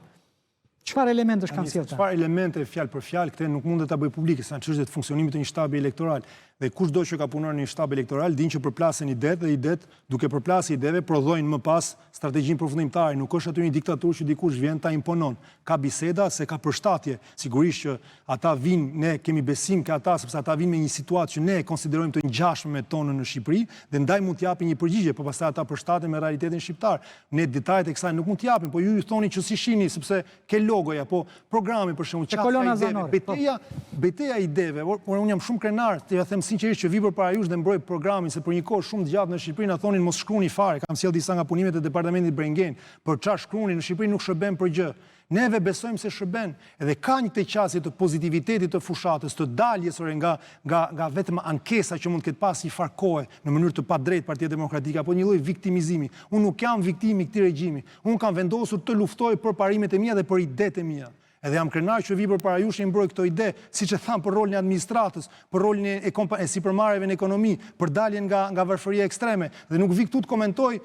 Speaker 1: Çfarë elementesh kanë sjellë?
Speaker 2: Çfarë elemente fjalë për fjalë këtë nuk mund të ta bëj publike, sa çështje të funksionimit të një shtabi elektoral. Dhe kushdo që ka punuar në një shtab elektoral din që përplasen idet dhe idet, duke përplasur ideve, prodhojnë më pas strategjinë përfundimtare. Nuk është aty një diktaturë që dikush vjen ta imponon. Ka biseda, se ka përshtatje. Sigurisht që ata vinë, ne kemi besim ka ata, sepse ata vinë me një situatë që ne e konsiderojmë të ngjashme me tonën në Shqipëri, dhe ndaj mund t'japin një përgjigje, por pastaj ata përshtaten me realitetin shqiptar. Ne detajet e kësaj nuk mund t'japim, po ju thoni që si shihni, sepse ke logoja, po programi për shembull, beteja ideve, por unë jam shumë krenar, të ja them sinqerisht që vi përpara jush dhe mbroj programin, se për një kohë shumë të gjatë në Shqipëri na thonin mos shkruani fare. Kam sjell disa nga punimet e departamentit Brengen, për çfarë shkruani në Shqipëri nuk shërben për gjë. Neve besojmë se shërben, edhe ka një të qasje të pozitivitetit të fushatës, të daljes nga vetëm ankesa që mund këtë pas një farkohe në mënyrë të pa drejt Partia Demokratike, apo një lloj viktimizimi. Unë nuk jam viktimi i këtij regjimi. Unë kam vendosur të luftoj për parimet e mia dhe për idetë e mia. Edhe jam krenar që vi për para jush e mbroj këto ide, si që thamë për rolin e administratës, për rolin e sipërmarrjeve në ekonomi, për daljen nga varfëria ekstreme, dhe nuk vi këtu të komentoj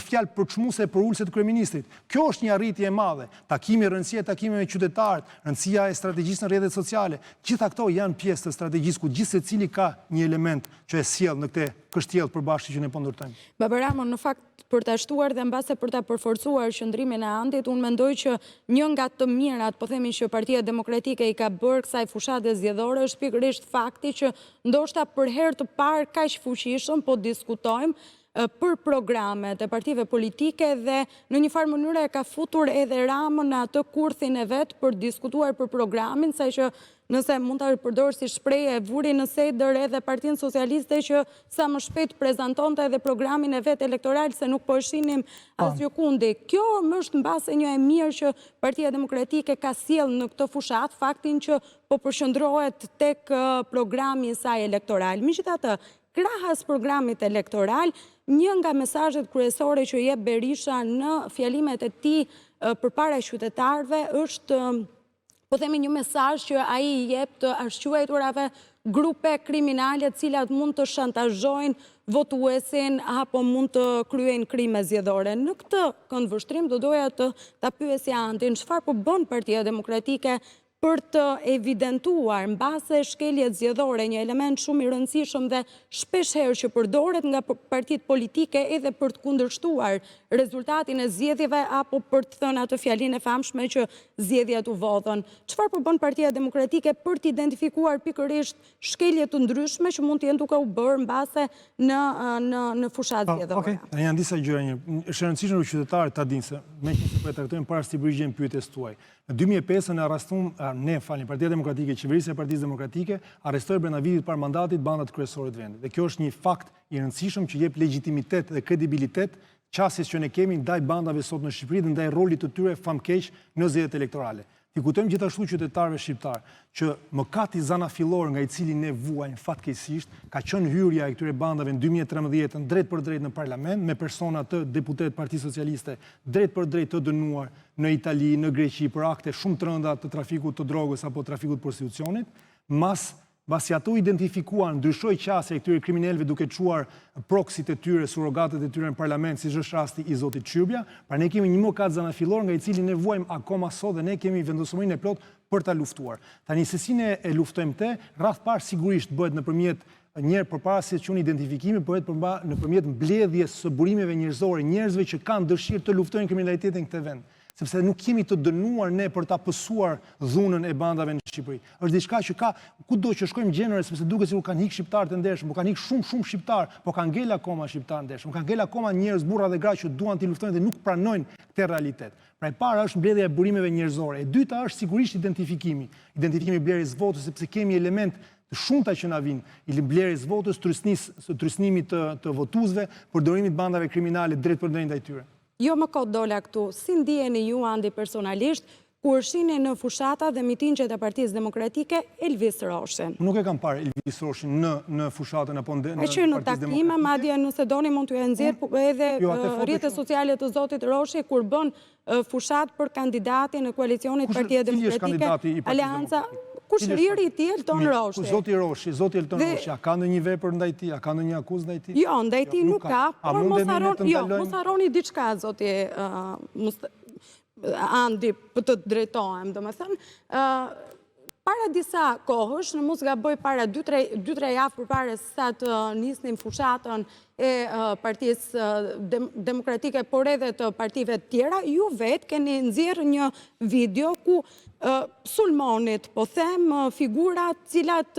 Speaker 2: fjalë përçmuese për ulëse të kryeministrit. Kjo është një arritje e madhe. Takimi, rëndësia e takimeve me qytetarët, rëndësia e strategjisë në rrjetet sociale, gjitha këto janë pjesë të strategjisë ku gjithë secili ka një element që e sjell në këtë kështjellë përbashkët që ne po ndërtojmë.
Speaker 3: Baba Rama, në fakt, për ta shtuar dhe mbase për ta përforcuar qëndrimin e Andit, unë mendoj që një nga të mirat, po themi që Partia Demokratike i ka bërë kësaj fushate zgjedhore, është pikërisht fakti që ndoshta për herë të parë kaq fuqishëm po diskutojmë për programet e partive politike dhe në një farë mënyrë e ka futur edhe Ramën në atë kurthin e vet për diskutuar për programin, sa që nëse mund të përdorë si shprehje, vuri në sedër edhe Partinë Socialiste që sa më shpejt prezantonte edhe programin e vet elektoral, se nuk po shinim asgjë kundi. Kjo më është mbase një e mirë që Partia Demokratike ka sjellë në këtë fushat, faktin që po përqendrohet tek programi i saj elektoral. Megjithatë, krahas programit elektoral, një nga mesazhet kryesore që jep Berisha në fjalimet e tij përpara qytetarëve është, po themi, një mesazh që ai i jep të arsyetsurave grupe kriminale të cilat mund të shantazhojnë votuesin apo mund të kryejnë krime zgjedhore. Në këtë këndvështrim do doja të ta pyesja Antin, çfarë po bën Partia Demokratike për të evidentuar mbase shkeljet zgjedhore, një element shumë i rëndësishëm dhe shpesh herë që përdoret nga partitë politike edhe për të kundërshtuar rezultatin e zgjedhjeve apo për të thënë atë fjalinë e famshme që zgjedhjet u vodhën. Çfarë po bën Partia Demokratike për të identifikuar pikërisht shkelje të ndryshme që mund të jenë duke u bërë mbase në fushatë zgjedhore?
Speaker 2: Janë disa gjëra. Është e rëndësishme për qytetarët ta dinë se meqenëse po e trajtojmë para se të përgjigjem pyetjes tuaj. Në 2005 Partia Demokratike, qeverisja e Partisë Demokratike, arrestoi brenda vitit parë mandatit bandat kryesore të vendit. Dhe kjo është një fakt i rëndësishëm që jep legitimitet dhe kredibilitet qasjes që ne kemi ndaj bandave sot në Shqipëri dhe ndaj rolit të tyre famkeq në zgjedhjet elektorale. Ti kujtojmë gjithashtu qytetarëve shqiptar që mëkati zanafillor nga i cili ne vuajmë fatkeqësisht ka qenë hyrja e këtyre bandave në 2013 drejt për drejt në parlament me persona të deputet Partisë Socialiste drejt për drejt të dënuar në Itali, në Greqi për akte shumë të rënda të trafikut të drogës apo trafikut të prostitucionit, Basi ato identifikuan, ndryshoi qasja e këtyre kriminalëve duke çuar proksit e tyre, surrogatet e tyre në parlament, siç është rasti i zotit Qyrbja, pra ne kemi një mëkat zanafillor nga i cili ne vuajmë akoma sot dhe ne kemi vendosmërinë e plot për ta luftuar. Tani se si ne e luftojmë këtë, radh parë sigurisht bëhet nëpërmjet njëherë përpara se të qenë identifikimi, bëhet nëpërmjet mbledhjes së burimeve njerëzore, njerëzve që kanë dëshirë të luftojnë kriminalitetin në këtë vend. Sepse nuk kemi të dënuar ne për ta pësuar dhunën e bandave në Shqipëri. Është diçka që ka kudo që shkojmë gjenore, sepse duket sikur kanë ikë shqiptarë të ndershëm, po kanë ikë shumë shqiptarë, po kanë ngel akoma shqiptarë të ndershëm, kanë ngel akoma njerëz, burra dhe gra që duan të luftojnë dhe nuk pranojnë këtë realitet. Pra e para është mbledhja e burimeve njerëzore, e dyta është sigurisht identifikimi i blerjes votës, sepse kemi element të shumta që na vinë, i blerjes votës, trysnimit të votuesve, përdorimit bandave kriminale drejt për drejt ndaj tyre.
Speaker 3: Jo më kot dola këtu, si ndiheni ju Andi personalisht kur shihni në fushata dhe mitingjet e Partisë Demokratike Elvis Roshin?
Speaker 2: Nuk e kam parë Elvis Roshin në fushatën apo në
Speaker 3: Partisë Demokratike. Në takime, madje nëse doni mund t'ju nxjerr edhe rrjetet sociale të zotit Roshi kur bën fushat për kandidatin në koalicionit Partia Demokratike, Aleanca. Kush liri i tij Elton Roshi?
Speaker 2: Zoti Elton Roshi, a ka ndonjë vepër ndaj tij? A ka ndonjë akuzë ndaj tij?
Speaker 3: Jo, ndaj tij nuk ka, por mos harroni diçka zoti Andi, për të drejtohem, domethënë, para disa kohësh, në mos gaboj para 2-3 javë përpara se sa të nisnin fushatën e Partisë Demokratike, por edhe të partive të tjera, ju vetë keni nxjerrë një video ku sulmonit, po them, figurat cilat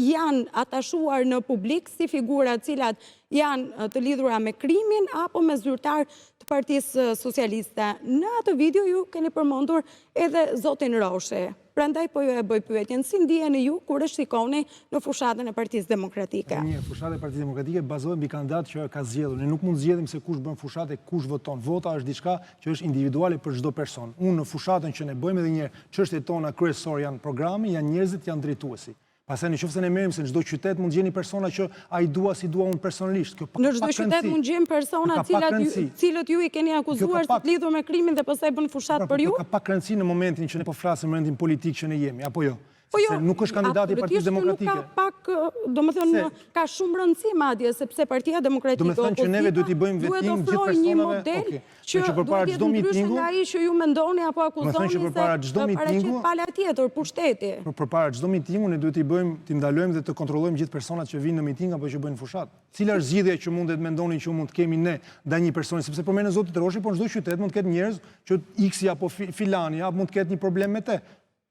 Speaker 3: janë atashuar në publik, si figurat cilat janë të lidhura me krimin apo me zyrtar të Partisë Socialiste. Në atë video ju keni përmendur edhe zotin Roshi. Prandaj po ju e bëj pyetjen, si ndiheni ju kur e shikoni në fushatën e Partisë Demokratike?
Speaker 2: Fushata e Partisë Demokratike bazohet mbi kandidat që ka zgjedhur. Ne nuk mund zgjedhim se kush bën fushatë e kush voton. Vota është diçka që është individuale për çdo person. Unë në fushatën që ne bëjmë edhe një herë, çështjet tona kryesore janë programi, janë njerëzit, janë drejtuesi. Pastaj nëse ne merrem se në çdo qytet mund gjeni persona që ai dua si dua unë personalisht.
Speaker 3: Në çdo qytet mund gjeni persona cilët ju i keni akuzuar se të lidhur me krimin dhe pastaj bën fushat për ju?
Speaker 2: Ka pak rëndësi në momentin që ne po flasim në rendin politik që ne jemi, apo jo? Se nuk është kandidati i Partisë Demokratike.
Speaker 3: Nuk ka pak, domethënë, ka shumë rëndësi madje, sepse Partia Demokratike
Speaker 2: opozita duhet
Speaker 3: ofrojë një model që duhet jetë ndryshe nga ai që ju mendoni apo akuzoni se paraqit pala tjetër, pushteti.
Speaker 2: Përpara çdo mitingu ne duhet t'i ndalojmë dhe të kontrollojmë gjithë personat që vinë në miting apo që bëjnë fushat. Cila është zgjidhja që mundet mendoni që mund të kemi ne ndaj një personi, sepse përmendën zoti Troshi, por në çdo qytet mund të ketë njerëz që X apo filani mund të ketë një problem me te.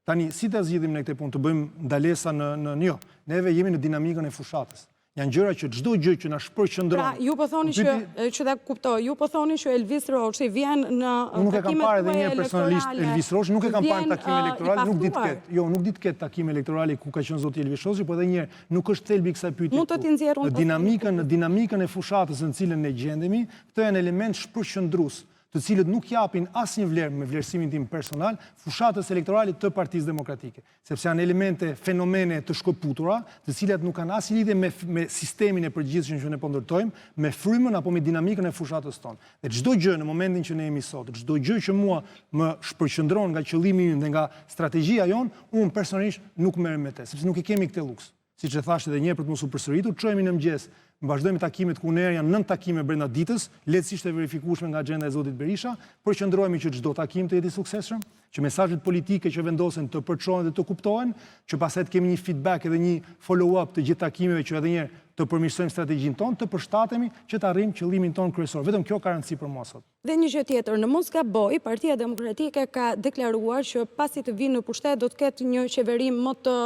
Speaker 2: Tani, si të zgjidhim në këtë punë, të bëjmë ndalesa në jo. Neve jemi në dinamikën e fushatës. Janë gjëra që çdo gjë që na shpërqendron.
Speaker 3: Pra, ju po thoni që ta kuptoj, ju po thoni që Elvis Roshi vjen në takimet
Speaker 2: tuaja elektorale. Elvis Roshi nuk e kam parë në takim elektoral, nuk di të ketë. Jo, nuk di të ketë takim elektoral ku ka qenë zoti Elvis Roshi, por edhe një herë nuk është thelbi i kësaj pyetje.
Speaker 3: Mund të t'i nxjerrun
Speaker 2: në dinamikën e fushatës në cilën ne gjendemi, këto janë element shpërqendrues, të cilët nuk japin asnjë vlerë me vlerësimin tim personal fushatës elektorale të Partisë Demokratike, sepse janë elemente, fenomene të shkëputura, të cilat nuk kanë asnjë lidhje me sistemin e përgjithshëm që ne po ndërtojmë, me frymën apo me dinamikën e fushatës tonë. Dhe çdo gjë në momentin që ne jemi sot, çdo gjë që mua më shpërqendron nga qëllimi im dhe nga strategjia jon, unë personalisht nuk merrem me të, sepse nuk e kemi këtë luks. Siç e thashë edhe një herë për të mos u përsëritur, çohemi në mëngjes, vazhdojmë takimet ku ne janë 9 takime brenda ditës, lehtësisht e verifikueshme nga agenda e zotit Berisha, përqendrohemi që çdo takim të jetë i suksesshëm, që mesazhet politike që vendosen të përçohen dhe të kuptohen, që pastaj të kemi një feedback edhe një follow-up të gjithë takimeve që edhe një herë të përmirësojmë strategjinë tonë, të përshtatemi që të arrijmë qëllimin tonë kryesor. Vetëm kjo ka rëndësi për mua sot.
Speaker 3: Dhe një gjë tjetër, në mos gaboj, Partia Demokratike ka deklaruar që pasi të vinë në pushtet do të ketë një qeveri më të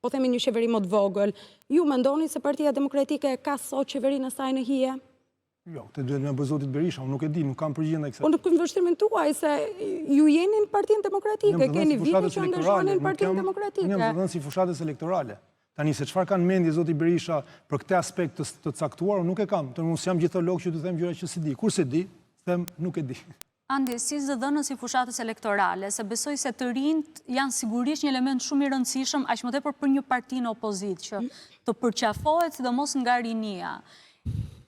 Speaker 3: po themi një qeveri më të vogël. Ju mendoni se Partia Demokratike ka sot qeverinë e saj në hije?
Speaker 2: Jo, këtë duhet me bëj zotit Berisha, unë nuk e di, nuk kam përgjigje ndaj kësaj.
Speaker 3: Po në kundërshtimin tuaj se ju jeni në Partinë Demokratike, keni vite që angazhoheni në Partinë Demokratike.
Speaker 2: Unë jam zëdhënës i fushatës elektorale. Tani se çfarë kanë mendje zoti Berisha për këtë aspekt të caktuar, unë nuk e kam. Unë jam gjitholog që të them gjëra që si di. Kurse di, them nuk e di.
Speaker 4: Andi, si zëdhënës i fushatës elektorale, se besoj se të rinjt janë sigurisht një element shumë i rëndësishëm, aq më tepër për një parti në opozit, që të përqafohet sidomos nga rinia.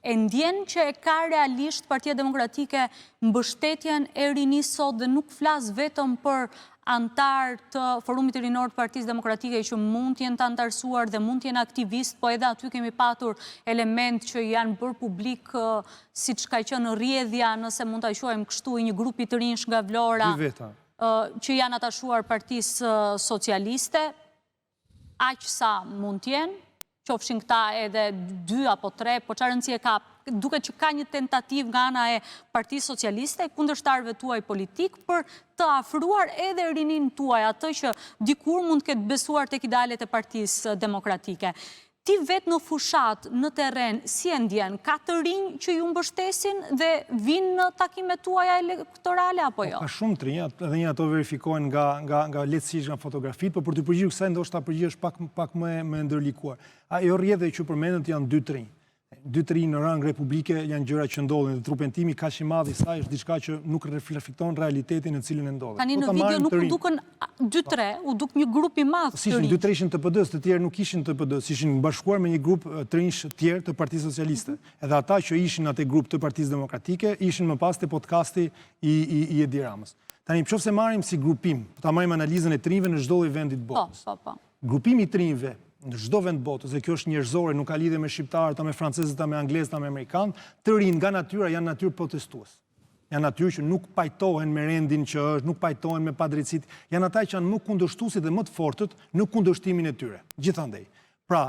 Speaker 4: E ndjen që e ka realisht Partia Demokratike mbështetjen e rinisë sot dhe nuk flas vetëm për antar të Forumit Rinor të Partisë Demokratike që mund t'jenë të antarësuar dhe mund t'jenë aktivist, po edhe aty kemi patur element që janë bërë publik si që ka qenë rrjedhja, nëse mund t'a quajmë kështu, një grupi të rinj nga Vlora, që janë atashuar Partisë Socialiste, aq sa mund t'jenë, qofshin këta edhe 2 apo 3, po çfarë rëndësie ka, duke që ka një tentativ nga ana e Partisë Socialiste, kundërshtarëve tuaj politik, për të afruar edhe rinin tuaj, atë që dikur mund të ketë besuar tek idealet e Partisë Demokratike. Ti vetë në fushat, në terren, si e ndjen, ka të rinj që ju mbështesin dhe vinë në takimet tuaja elektorale, apo jo?
Speaker 2: Ka shumë të rinj, edhe një ato verifikohen nga lehtësisht nga fotografit, por për të përgjigjuar kësaj ndoshta përgjigjesh pak më ndërlikuar. Ajo rrjedhje që përmendët janë 2 të rinj. 2 të rinj në rang republike janë gjëra që ndodhin dhe trupën timi kaq i madh i saj është diçka që nuk reflekton realitetin në cilin e ndodhen.
Speaker 4: Tani në video nuk u dukën 2-3, u duk një grup i madh të rinj.
Speaker 2: 2-3 ishin TPD-s, të tjerë nuk ishin TPD-s, ishin bashkuar me një grup të rinj tjerë të Partisë Socialiste. Edhe ata që ishin atë grup të Partisë Demokratike ishin më pas te podcasti i Edi Ramës. Tani nëse marrim si grupim, ta marrim analizën e trinjve në çdo lloj vendi të botës. Grupimi i trinjve në çdo vend botës, dhe kjo është njerëzore, nuk ka lidhje me shqiptarët, ta me francezët, ta me anglezët, ta me amerikanët, të rinj nga natyra janë natyrë protestues. Janë natyrë që nuk pajtohen me rendin që është, nuk pajtohen me padrejtësitë, janë ata që janë më kundërshtuesit dhe më të fortët në kundërshtimin e tyre. Gjithandej. Pra,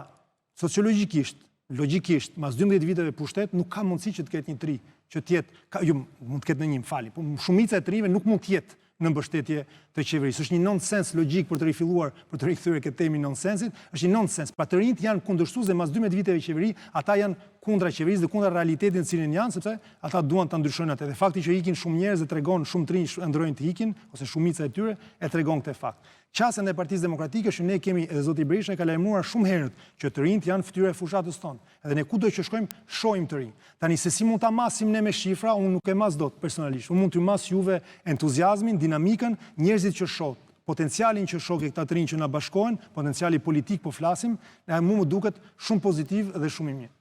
Speaker 2: sociologjikisht, logjikisht, mas 12 viteve pushtet, nuk ka mundësi që të ketë një tri, që të jetë, jo, mund të ketë në një fali, por shumica e trive nuk mund të jetë në mbështetje të qeverisë. Është një nonsens logjik për të rifilluar, për të rikthyer këtë temë nonsensit, është një nonsens. Pra të rinjt janë kundërshtues dhe mas 12 viteve qeveri, ata janë kundra qeverisë dhe kundra realitetit në cilin janë, sepse ata duan ta ndryshojnë atë. Dhe fakti që ikin shumë njerëz e tregon shumë të rinj ndrojnë të ikin, ose shumica e tyre e tregon këtë fakt. Qasjen e Partisë Demokratike që ne kemi, edhe zoti Berisha e ka lajmëruar shumë herët që të rinjt janë fytyra e fushatës tonë. Edhe ne kudo që shkojmë, shohim të rinj. Tani se si mund ta masim ne me shifra, unë nuk e mas dot personalisht. Unë mund t'ju mas juve entuziazmin, dinamikën, njerëzit që shoh, potencialin që shoh këta të rinj që na bashkohen, potenciali politik po flasim, mu më duket shumë pozitiv dhe shumë i mirë.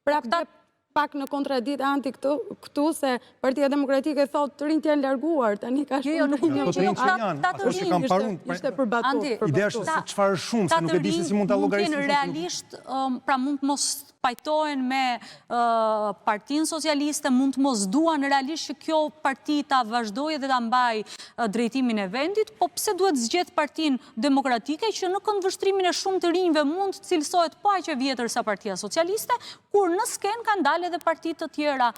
Speaker 3: Pra pak në kontradikt anti këtu se Partia Demokratike thotë të rinjt janë larguar, tani ka shumë ishte përbatur.
Speaker 2: Ideja është se çfarë është shumë, se nuk e di se si mund ta llogarisim.
Speaker 4: Realisht, pra mund të mos pajtohen me Partinë Socialiste, mund të mos duan realisht që kjo parti ta vazhdojë dhe ta mbaj drejtimin e vendit, po pse duhet zgjedh Partinë Demokratike që në këndvështrimin e shumë të rinjve mund të cilësohet po aq e vjetër sa Partia Socialiste, kur në skenë kanë dalë edhe partitë të tjera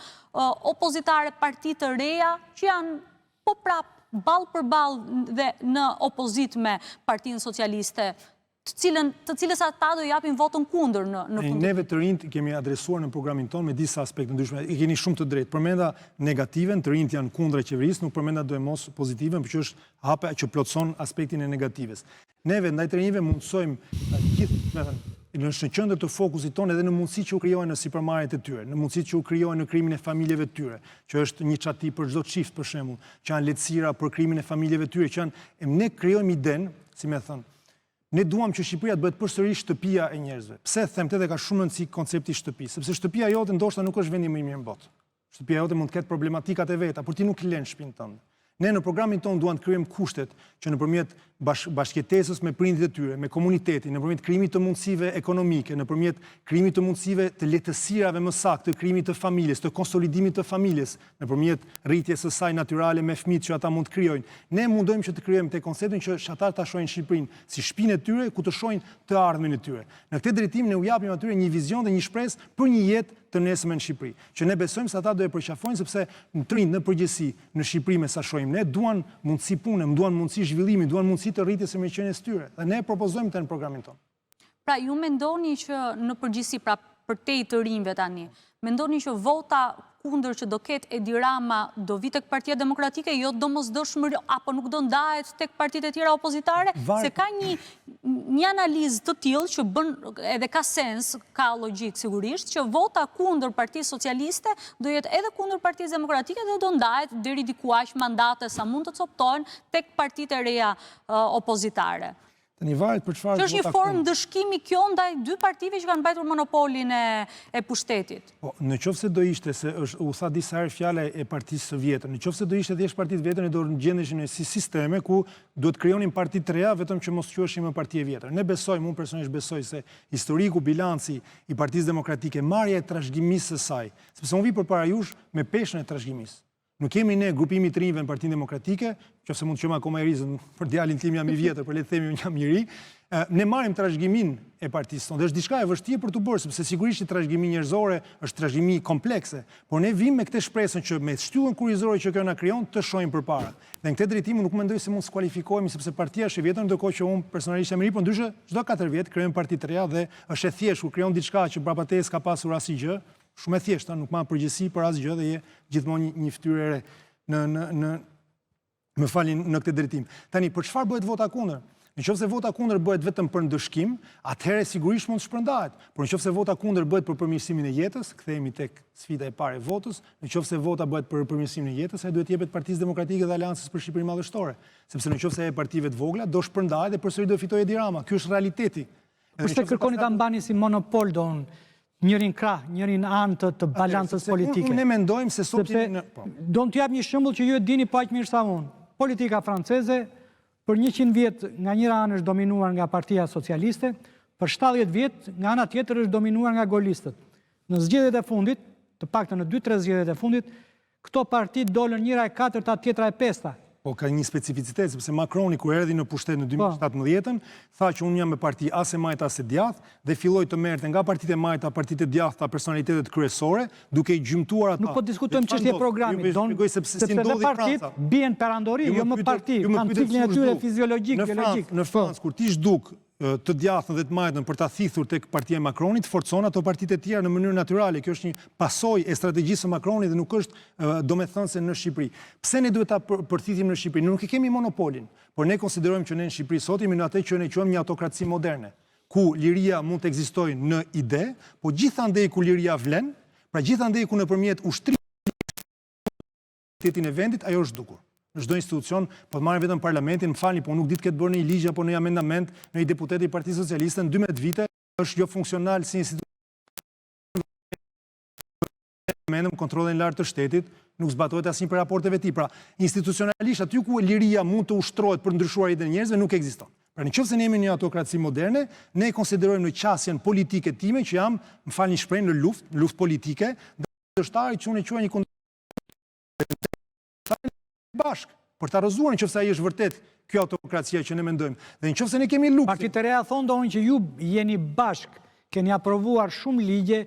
Speaker 4: opozitare, partitë të reja që janë po prap ballë për ballë dhe në opozit me Partinë Socialiste, të cilës ata do japin votën kundër në fund.
Speaker 2: Neve të rinjt kemi adresuar në programin tonë me disa aspekte ndryshme. I keni shumë të drejtë. Përmenda negativen, të rinjt janë kundër qeverisë, nuk përmenda do e mos pozitiven, por që është hape që plotson aspektin e negatives. Neve ndaj të rinjve mundsojmë gjithë, në qendër të fokusit tonë edhe në mundësi që u krijojnë në sipërmarrjet e tyre, në mundësi që u krijojnë në krimin e familjeve të tyre, që është një çati për çdo çift për shembull, që janë lehtësira për krimin e familjeve të tyre, që janë ne krijojmë idenë, si më thënë, ne duam që Shqipëria të bëhet përsëri shtëpia e njerëzve. Pse them këtë ka shumë rëndësi koncepti shtëpi, sepse shtëpia jote ndoshta nuk është vendi më i mirë në botë. Shtëpia jote mund të ketë problematikat e veta, por ti nuk lën shtëpinë tënde. Ne në programin tonë duam të krijojmë kushtet që nëpërmjet bashkëjetesës me prindit e tyre, me komunitetin, nëpërmjet krijimit të mundësive ekonomike, nëpërmjet krijimit të mundësive të lehtësirave më saktë, të krijimit të familjes, të konsolidimit të familjes, nëpërmjet rritjes së saj natyrale me fëmijët që ata mund të krijojnë. Ne mundojmë që të krijojmë te konceptin që ata ta shohin Shqipërinë si shtëpinë e tyre, ku të shohin të ardhmen e tyre. Në këtë drejtim ne u japim atyre një vizion dhe një shpresë për një jetë të nesërme në Shqipëri, që ne besojmë se ata do e përqafojnë sepse të rinjt në përgjithësi në Shqipëri me sa shohim ne duan mundësi pune, duan mundësi zhvillimi, duan mundësi të rritjes së mirëqenies së tyre. Dhe ne propozojmë të në programin tonë.
Speaker 4: Pra ju mendoni që në përgjithësi, pra përtej të rinjve tani, mendoni që vota kundër që do ketë Edi Rama do vi tek Partia Demokratike, jo domosdoshmëri apo nuk do ndahet tek partitë e tjera opozitare, se ka një analizë të tillë që bën edhe ka sens, ka logjik sigurisht, që vota kundër Partisë Socialiste do jetë edhe kundër Partisë Demokratike dhe do ndahet deri diku aq mandate sa mund të coptohen tek partitë e reja opozitare. Që është një formë dëshkimi kjo ndaj dy partive që kanë mbajtur monopolin e pushtetit.
Speaker 2: Në qoftë se do ishte, se u tha disa herë fjala e partisë së vjetër, në qoftë se do ishte thjesht partitë vjetër, ne do gjendeshim në si sisteme ku duhet krijonin parti të reja vetëm që mos quheshim më parti e vjetër. Ne besojmë, unë personalisht besoj se historiku, bilanci i Partisë Demokratike, marrja e trashëgimisë së saj, sepse unë vi përpara jush me peshën e trashëgimisë. Nuk kemi ne grupimi të rinjve në Partinë Demokratike, qofse mund të qemë akoma i rizën për djalin tim jam i vjetër, për le të themi unë jam i ri, ne marrim trashëgimin e partisë tonë. Dhe është diçka e vështirë për të bërë, sepse sigurisht që trashëgimi njerëzore është trashëgimi komplekse, por ne vim me këtë shpresën që me shtyllën kurrizore që kjo na krijon të shohim përpara. Dhe në këtë drejtim nuk mendoj se mund të skualifikohemi sepse partia është e vjetër, ndërkohë që unë personalisht jam i ri, por ndryshe çdo 4 vjet krijojmë parti të reja dhe është e thjeshtë kur krijon diçka që brapa teje s'ka pasur asnjë gjë, shumë e thjeshtë, nuk marr përgjegjësi për asgjë dhe je gjithmonë një fytyrë e re. Më falin në këtë drejtim. Tani, për çfarë bëhet vota kundër? Nëse vota kundër bëhet vetëm për ndëshkim, atëherë sigurisht mund të shpërndahet. Por nëse vota kundër bëhet për përmirësimin e jetës, kthehemi tek sfida e parë e votës, nëse vota bëhet për përmirësimin e jetës, ai duhet jepet Partisë Demokratike dhe Aleancës për Shqipërinë Madhështore, sepse nëse e partive të vogla do shpërndahet dhe përsëri do fitojë Edi Rama. Ky është realiteti.
Speaker 1: Përse kërkoni ta mbani si monopol njërin krah, njërin anë të balancës politike.
Speaker 2: Ne mendojmë se sot
Speaker 1: do të jap një shembull që ju e dini pa aq mirë sa unë. Politika franceze për 100 vjet nga njëra anë është dominuar nga Partia Socialiste, për 70 vjet nga ana tjetër është dominuar nga golistët. Në zgjedhjet e fundit, të paktën në 2-3 zgjedhjet e fundit, këto parti dolën njëra e 4-ta, tjetra e 5-ta.
Speaker 2: Po ka një specificitet, sepse Macroni kur erdhi në pushtet në 2017-ën, tha që unë jam me parti as e majta as e djathtë dhe filloi të merrte nga partitë e majta, partitë e djathta, personalitetet kryesore, duke i gjymtuar ata.
Speaker 1: Nuk po diskutojmë çështje programi, sepse dhe partitë bien perandori, jo më parti, kanë ciklin e tyre fiziologjik, biologjik.
Speaker 2: Në Francë, kur ti zhduk të djathën dhe të majtën për ta thithur tek partia e Macronit, forcon ato partitë e tjera në mënyrë natyrale. Kjo është një pasojë e strategjisë së Macronit dhe nuk është domethënëse në Shqipëri. Pse ne duhet ta përthithim në Shqipëri? Nuk e kemi monopolin, por ne konsiderojmë që ne në Shqipëri sot jemi në atë që ne quajmë një autokraci moderne, ku liria mund të ekzistojë në ide, po gjithandej ku liria vlen, pra gjithandej ku nëpërmjet ushtrimit e vendit ajo është dukur. Në çdo institucion, po të marrim vetëm parlamentin, më falni, po nuk di të ketë bërë një ligj apo një amendament në një deputet i Partisë Socialiste në 12 vite, është jo funksional si institucion. Mendëm kontrollin lart të shtetit, nuk zbatohet asnjë për raporteve të tij. Pra, institucionalisht aty ku liria mund të ushtrohet për ndryshuar idenë e njerëzve nuk ekziston. Pra, nëse ne jemi në një autokraci moderne, ne konsiderojmë në qasjen politike time që jam, më falni shprehjen, në luftë politike, ndërshtarit që unë quaj një bashk, për ta rrëzuar nëse ai është vërtet kjo autokracia që ne mendojmë. Dhe nëse ne kemi luftë.
Speaker 1: Partitë e reja thonë që ju jeni bashk, keni aprovuar shumë ligje,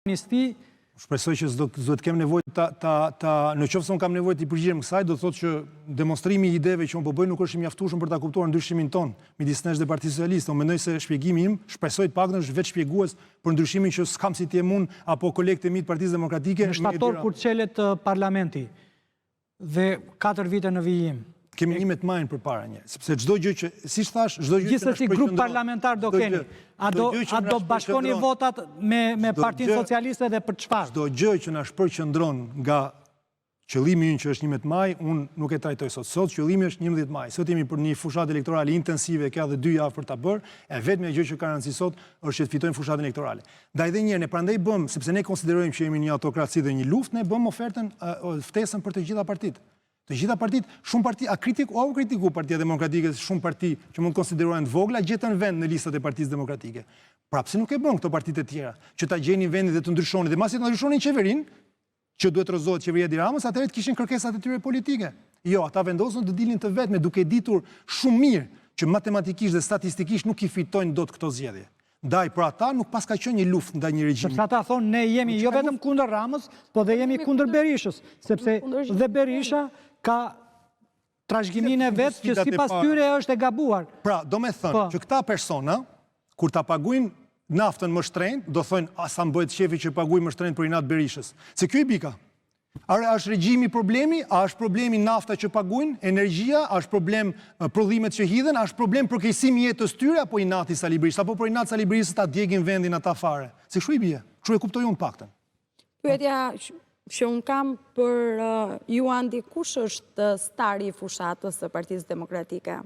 Speaker 1: amnisti.
Speaker 2: Shpresoj që s'do të kem nevojë në qoftë se unë kam nevojë të përgjigjem kësaj, do thotë që demonstrimi i ideve që unë po bëj nuk është i mjaftueshëm për ta kuptuar ndryshimin ton midis nesh dhe Partisë Socialiste. Unë mendoj se shpjegimi im, shpresoj të paktën është vetë shpjegues për ndryshimin që s'kam si të jem unë apo kolegët e mi të Partisë Demokratike.
Speaker 1: Në shtator kur çelet parlamenti dhe 4 vite në vijim.
Speaker 2: Kemi një me të majnë për para një, sepse çdo gjë që, si thash, çdo gjë që
Speaker 1: gjithsesi grup parlamentar do keni. A do bashkoni votat me Partinë Socialiste dhe për çfarë?
Speaker 2: Çdo gjë që na shpërqendron nga qëllimi ynë që është 11 maj, unë nuk e trajtoj sot. Sot qëllimi është 11 maj. Sot jemi për një fushatë elektorale intensive, ka edhe 2 javë për ta bërë, e vetmja gjë që ka rëndësi sot është që të fitojmë fushatën elektorale. Ndaj edhe një herë, ne prandaj bëm, sepse ne konsiderojmë që jemi një autokraci dhe një luftë, ne bëm ofertën, ftesën për të gjitha partitë. Të gjitha partitë, shumë parti, au kritiku Partia Demokratike, shumë parti që mund konsiderohen të vogla, gjetën vend në listat e Partisë Demokratike. Pra pse nuk e bën këto partitë e tjera, që ta gjenin vendin dhe të ndryshonin, dhe masi të ndryshonin qeverinë, që duhet rrëzohet qeveria Edi Ramës, atëherë të kishin kërkesat e tyre politike. Jo, ata vendosën të dilin të vetme, duke ditur shumë mirë që matematikisht dhe statistikisht nuk i fitojnë dot këto zgjedhje. Ndaj, për ata nuk pas ka qenë një luftë ndaj një regjimi.
Speaker 1: Sepse ata thonë ne jemi jo vetëm kundër Ramës, po dhe jemi kundër Berishës, sepse dhe Berisha ka trashëgiminë e vet që sipas tyre është e gabuar.
Speaker 2: Pra, do me thënë që këta persona, kur ta paguajnë naftën më shtrenjtë, do thonë asa më bëhet shefi që paguaj më shtrenjtë për inat Berishës. Se kjo i bika. A është regjimi problemi? A është problemi nafta që paguajnë, energjia? A është problem prodhimet që hidhen? A është problem përkeqësimi i jetës tyre apo inati Sali Berishës? Apo për inat Sali Berishës ta djegin vendin ata fare? Se kështu i bie. Kështu e kuptoj unë paktën.
Speaker 3: Pyetja që unë kam për ju, Andi, kush është stari i fushatës së Partisë Demokratike?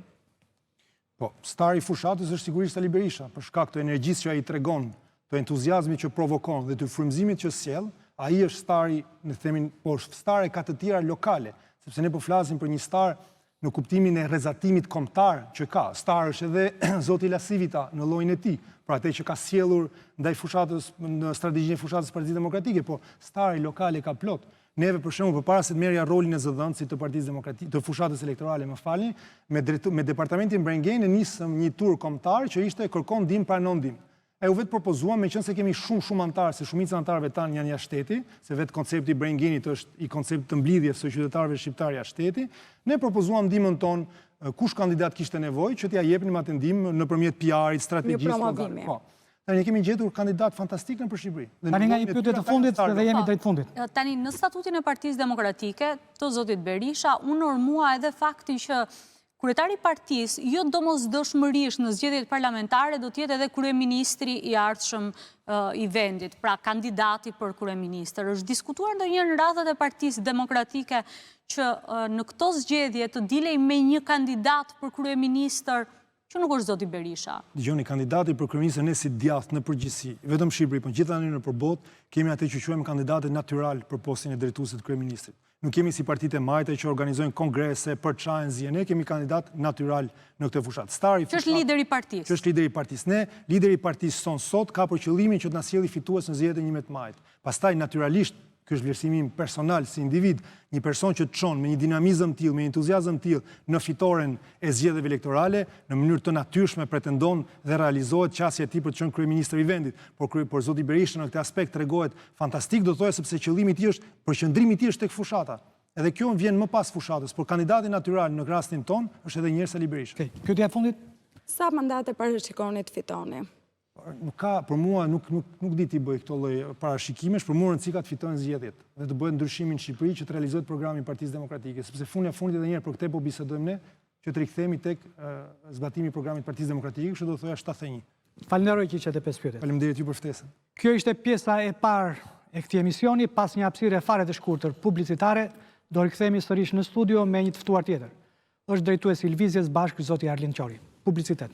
Speaker 2: Po, stari i fushatës është sigurisht Sali Berisha, për shkak të energjisë që ai tregon, të entuziazmit që provokon dhe të frymëzimit që sjell, ai është stari, ne themin, po stare ka të tjera lokale, sepse ne po flasim për një star në kuptimin e rrezatimit kombëtar që ka. Star është edhe zoti Lasivita në llojin e tij, pra atë që ka sjellur ndaj fushatës në strategjinë e fushatës së Partisë Demokratike, po stari lokale ka plot. Neve për shembull përpara se të merrja rolin e zëdhënësit të Partisë Demokratike, të fushatës elektorale, më falni, me departamentin Brengeni nisëm një tur kombëtar që ishte kërkon ndihmë pranon ndihmë. E u vetë propozuam, meqense kemi shumë antarë, se shumica antarëve tanë janë jashtë shteti, se vetë koncepti i Brengenit është i koncept të mblidhjes së qytetarëve shqiptar jashtë shteti, ne propozuam ndihmën tonë, kush kandidat kishte nevojë që t'ia jepnim atë ndihmë nëpërmjet PR-it, strategjisë. Po. Ne kemi gjetur kandidat fantastik në Shqipëri.
Speaker 1: Tani nga një pyetje të fundit dhe jemi drejt fundit.
Speaker 4: Tani në statutin e Partisë Demokratike të zotit Berisha u normua edhe fakti që kryetari i partisë, jo domosdoshmërisht në zgjedhjet parlamentare, do të jetë edhe kryeministri i ardhshëm i vendit, pra kandidati për kryeministër. Është diskutuar ndonjëherë në radhët e Partisë Demokratike që në këto zgjedhje të dilej me një kandidat për kryeministër që nuk është zoti Berisha.
Speaker 2: Dgjoni, kandidati për kryeministër ne si djathtë në përgjithësi, vetëm Shqipëri, por gjithashtu në përbot, kemi atë që quajmë kandidatë natyral për postin e drejtuesit të kryeministrit. Nuk kemi si partitë e majta që organizojnë kongrese, përçajnë zgjedhje, ne kemi kandidat natyral në këtë fushatë.
Speaker 4: Që është lideri i partisë.
Speaker 2: Që është lideri i partisë. Ne, lideri i partisë son sot ka për qëllimin që të na sjellë fitues në zgjedhjet e 11 majit. Pastaj natyrisht ky është vlerësimi im personal si individ, një person që çon me një dinamizëm tillë, me entuziazëm tillë në fitoren e zgjedhjeve elektorale, në mënyrë të natyrshme pretendon dhe realizohet qasja e tij për të qenë kryeministër i vendit. Por zoti Berisha në këtë aspekt tregohet fantastik, do thoya sepse qëllimi i tij është, përqendrimi i tij është tek fushata. Edhe kjo vjen më pas fushatës, por kandidati natyral në rastin ton është edhe Njersa Berisha.
Speaker 1: Pyetja e fundit?
Speaker 3: Sa mandate parashikoni të fitoni?
Speaker 2: Nuk ka, për mua nuk di t'i bëj këto lloj parashikimesh, për mua rëndësika të fitojnë zgjedhjet dhe të bëhet ndryshimi në Shqipëri që të realizohet programi i Partisë Demokratike, sepse fundit edhe një herë për këtë po bisedojmë ne, që të rikthehemi tek zbatimi i programit të Partisë Demokratike, kështu do thoya 71.
Speaker 1: Falenderoj që ishte 5 pyetje.
Speaker 2: Faleminderit ju për ftesën.
Speaker 1: Kjo ishte pjesa e parë e këtij emisioni, pas një hapësire fare të shkurtër publicitare, do rikthehemi sërish në studio me një të ftuar tjetër. Është drejtuesi i lëvizjes bashkë zoti Arlind Qori. Publicitet.